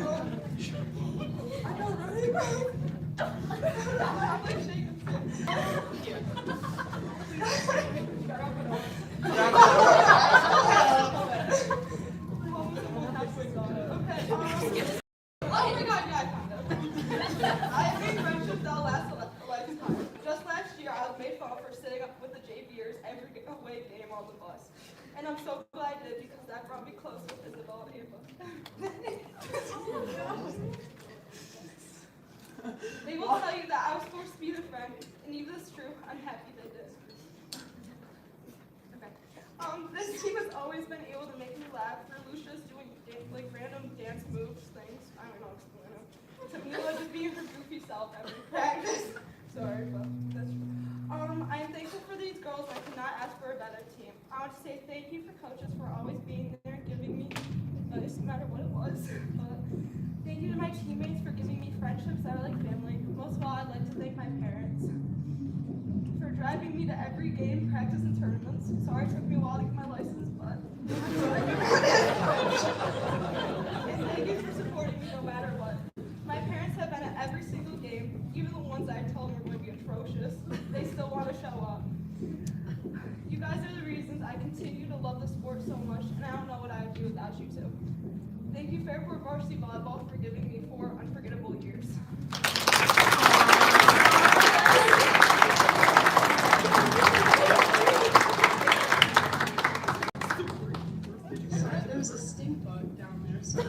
I know, right? I'm like shaking. every away game on the bus. And I'm so glad I did because that brought me close with Isabel and Ava. They will tell you that I was forced to be their friend, and if that's true, I'm happy they did. Okay. This team has always been able to make me laugh. For Lucia's doing like random dance moves, things. I don't know. To Mila just being her goofy self every practice. Sorry, but that's true. I'm thankful for these girls. I could not ask for a better team. I want to say thank you for coaches for always being there and giving me advice, no matter what it was. Thank you to my teammates for giving me friendships that are like family. Most of all, I'd like to thank my parents for driving me to every game, practice, and tournaments. Sorry it took me a while to get my license, but I'm sorry. And thank you for supporting me no matter what. My parents have been at every single game, even the ones that I told them were going to be atrocious. They still want to show up. You guys are the reasons I continue to love the sport so much, and I don't know what I would do without you two. Thank you, Fairport Varsity Volleyball, for giving me 4 unforgettable years. There was a stink bug down there. So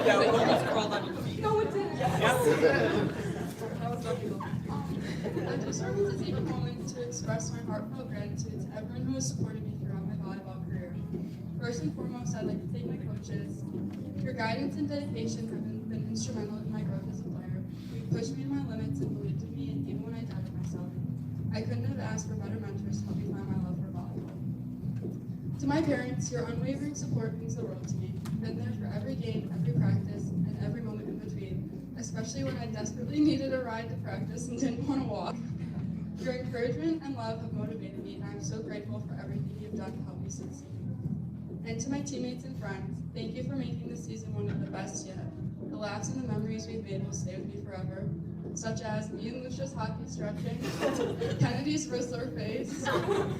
Yeah, we almost crawled on your feet. No, it didn't. I just wanted to take a moment to express my heartfelt gratitude to everyone who has supported me throughout my volleyball career. First and foremost, I'd like to thank my coaches. Your guidance and dedication have been instrumental in my growth as a player. You've pushed me to my limits and believed in me even when I doubted myself. I couldn't have asked for better mentors to help me find my love for volleyball. To my parents, your unwavering support means the world to me. You've been there for every game, every practice, and every moment in between, especially when I desperately needed a ride to practice and didn't want to walk. Your encouragement and love have motivated me, and I'm so grateful for everything you've done to help me succeed. And to my teammates and friends, thank you for making this season one of the best yet. The laughs and the memories we've made will stay with me forever, such as me and Lucia's hockey stretching, Kennedy's Rizzler face,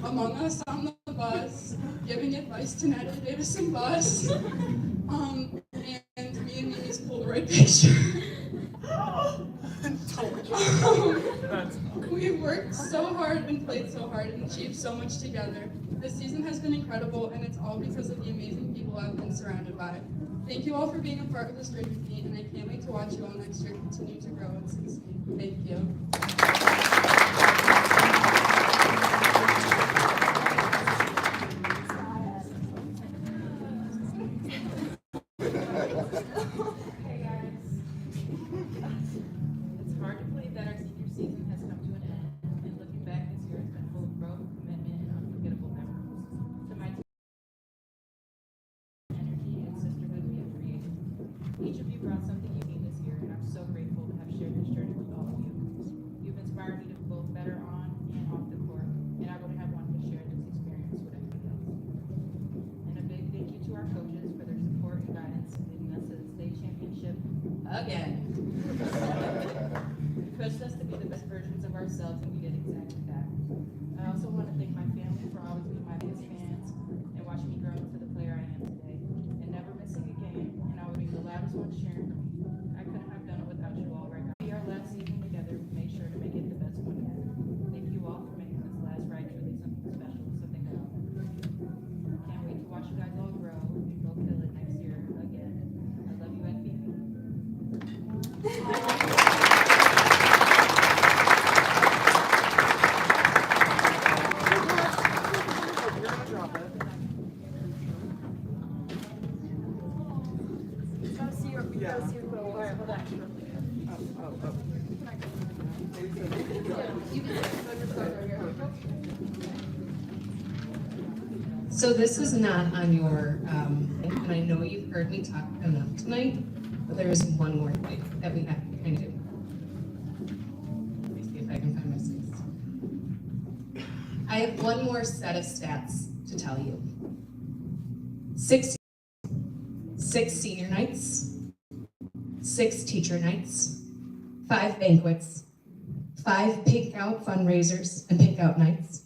Among Us on the bus, giving advice to Natalie Davison bus, and me and Mimi's Polaroid picture. We've worked so hard and played so hard and achieved so much together. This season has been incredible, and it's all because of the amazing people I've been surrounded by. Thank you all for being a part of this journey with me, and I can't wait to watch you all next year continue to grow and succeed. Thank you. Hey guys. It's hard to believe that our senior season has come to an end, and looking back this year has been full of growth, commitment, and unforgettable memories. To my team, energy and sisterhood we have created. Each of you brought something unique this year, and I'm so grateful to have shared this journey with all of you. You've inspired me to both better on and off the court, and I wouldn't have wanted to share this experience with anyone else. And a big thank you to our coaches for their support and guidance, leading us to the state championship again. You pushed us to be the best versions of ourselves, and we did exactly that. I also want to thank my family for always being my biggest fans and watching me grow into the player I am today, and never missing a game, and always being the loudest one cheering for me. I couldn't have done it without you all right now. Our last season together, we made sure to make it the best one yet. Thank you all for making this last ride truly something special, something that I'll never forget. Can't wait to watch you guys all grow and go kill it next year again. I love you, NP. You're gonna drop it. Yeah. Alright, hold on. So this is not on your, and I know you've heard me talk enough tonight, but there is one more thing that we have to kind of do. Let me see if I can find my space. I have one more set of stats to tell you. 6 senior nights, 6 teacher nights, 5 banquets, 5 pink out fundraisers and pink out nights,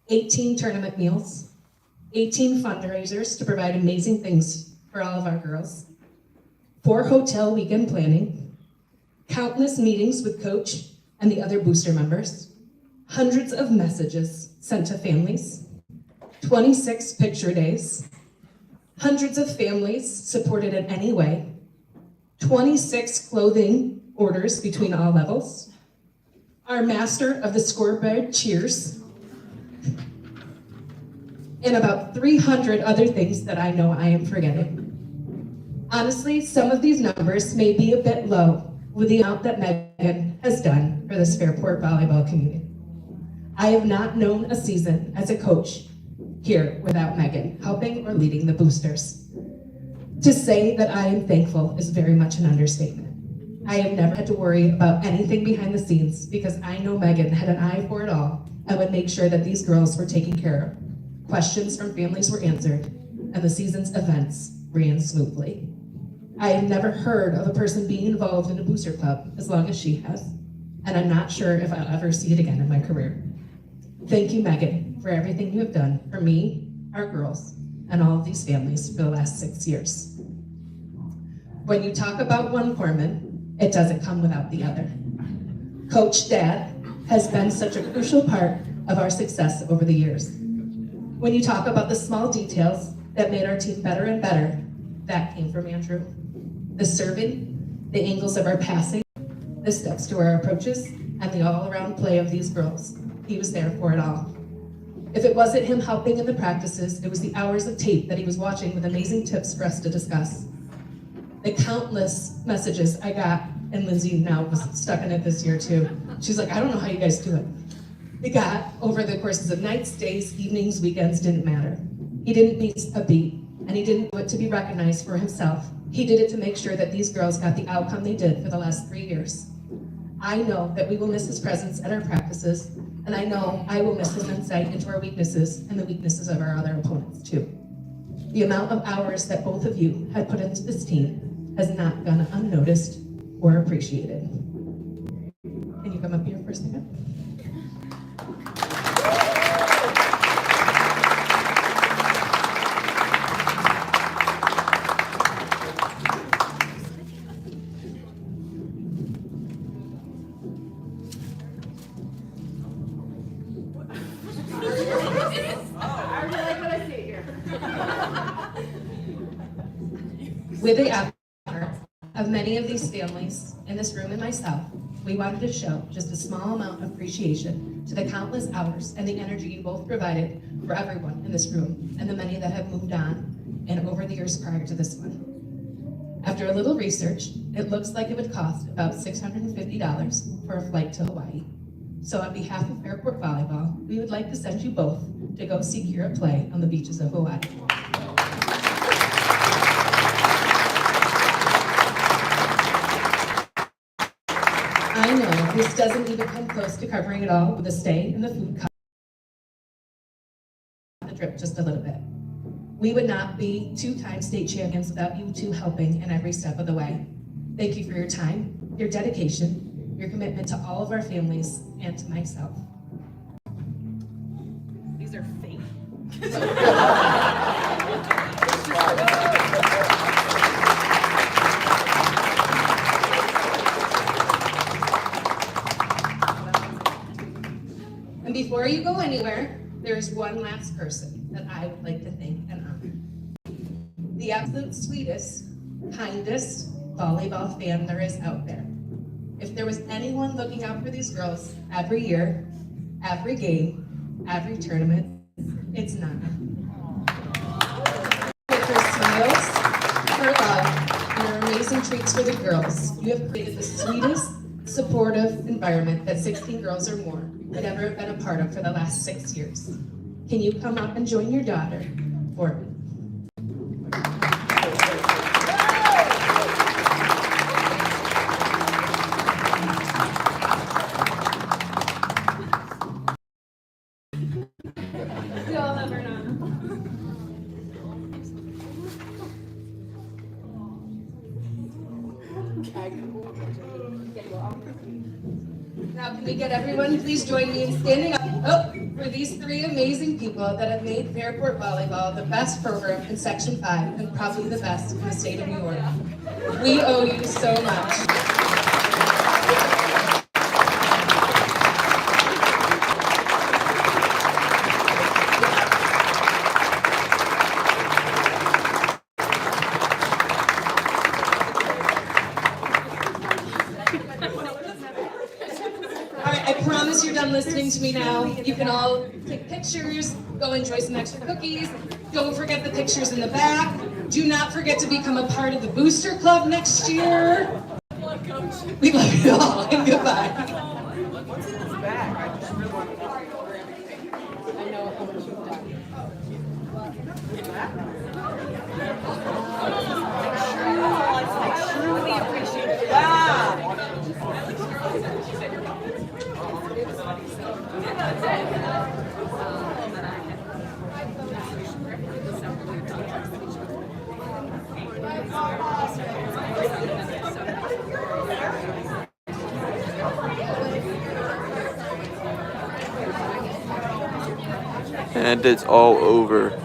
18 tournament meals, 18 fundraisers to provide amazing things for all of our girls, 4 hotel weekend planning, countless meetings with coach and the other booster members, hundreds of messages sent to families, 26 picture days, hundreds of families supported in any way, 26 clothing orders between all levels, our master of the scoreboard cheers, and about 300 other things that I know I am forgetting. Honestly, some of these numbers may be a bit low with the amount that Megan has done for this Fairport volleyball community. I have not known a season as a coach here without Megan helping or leading the boosters. To say that I am thankful is very much an understatement. I have never had to worry about anything behind the scenes because I know Megan had an eye for it all and would make sure that these girls were taken care of. Questions from families were answered, and the season's events ran smoothly. I have never heard of a person being involved in a booster club as long as she has, and I'm not sure if I'll ever see it again in my career. Thank you, Megan, for everything you have done for me, our girls, and all of these families for the last 6 years. When you talk about one corpsman, it doesn't come without the other. Coach Dad has been such a crucial part of our success over the years. When you talk about the small details that made our team better and better, that came from Andrew. The serving, the angles of our passing, the steps to our approaches, and the all-around play of these girls. He was there for it all. If it wasn't him helping in the practices, it was the hours of tape that he was watching with amazing tips for us to discuss. The countless messages I got, and Lindsay now was stuck in it this year too. She's like, I don't know how you guys do it. We got over the courses of nights, days, evenings, weekends, didn't matter. He didn't miss a beat, and he didn't do it to be recognized for himself. He did it to make sure that these girls got the outcome they did for the last 3 years. I know that we will miss his presence at our practices, and I know I will miss his insight into our weaknesses and the weaknesses of our other opponents too. The amount of hours that both of you had put into this team has not gone unnoticed or appreciated. Can you come up here for a second? I really like what I see here. With the effort of many of these families in this room and myself, we wanted to show just a small amount of appreciation to the countless hours and the energy you both provided for everyone in this room and the many that have moved on and over the years prior to this one. After a little research, it looks like it would cost about $650 for a flight to Hawaii. So on behalf of Fairport Volleyball, we would like to send you both to go see Kira play on the beaches of Hawaii. I know this doesn't even come close to covering it all with a stay and the food cost the trip just a little bit. We would not be 2-time state champions without you two helping in every step of the way. Thank you for your time, your dedication, your commitment to all of our families and to myself. These are fake. And before you go anywhere, there is one last person that I would like to thank and honor. The absolute sweetest, kindest volleyball fan there is out there. If there was anyone looking out for these girls every year, every game, every tournament, it's Nana. With her smiles, her love, and her amazing treats for the girls, you have created the sweetest, supportive environment that 16 girls or more could ever have been a part of for the last 6 years. Can you come up and join your daughter for me? We all love her now. Now, can we get everyone, please join me in standing up for these 3 amazing people that have made Fairport Volleyball the best program in Section 5 and probably the best in the state of New York. We owe you so much. I promise you're done listening to me now. You can all take pictures, go enjoy some extra cookies. Don't forget the pictures in the back. Do not forget to become a part of the Booster Club next year. We love you all, and goodbye. What's in this bag? I just really want to know. I know how much you've done. I truly appreciate it. Yeah. And it's all over.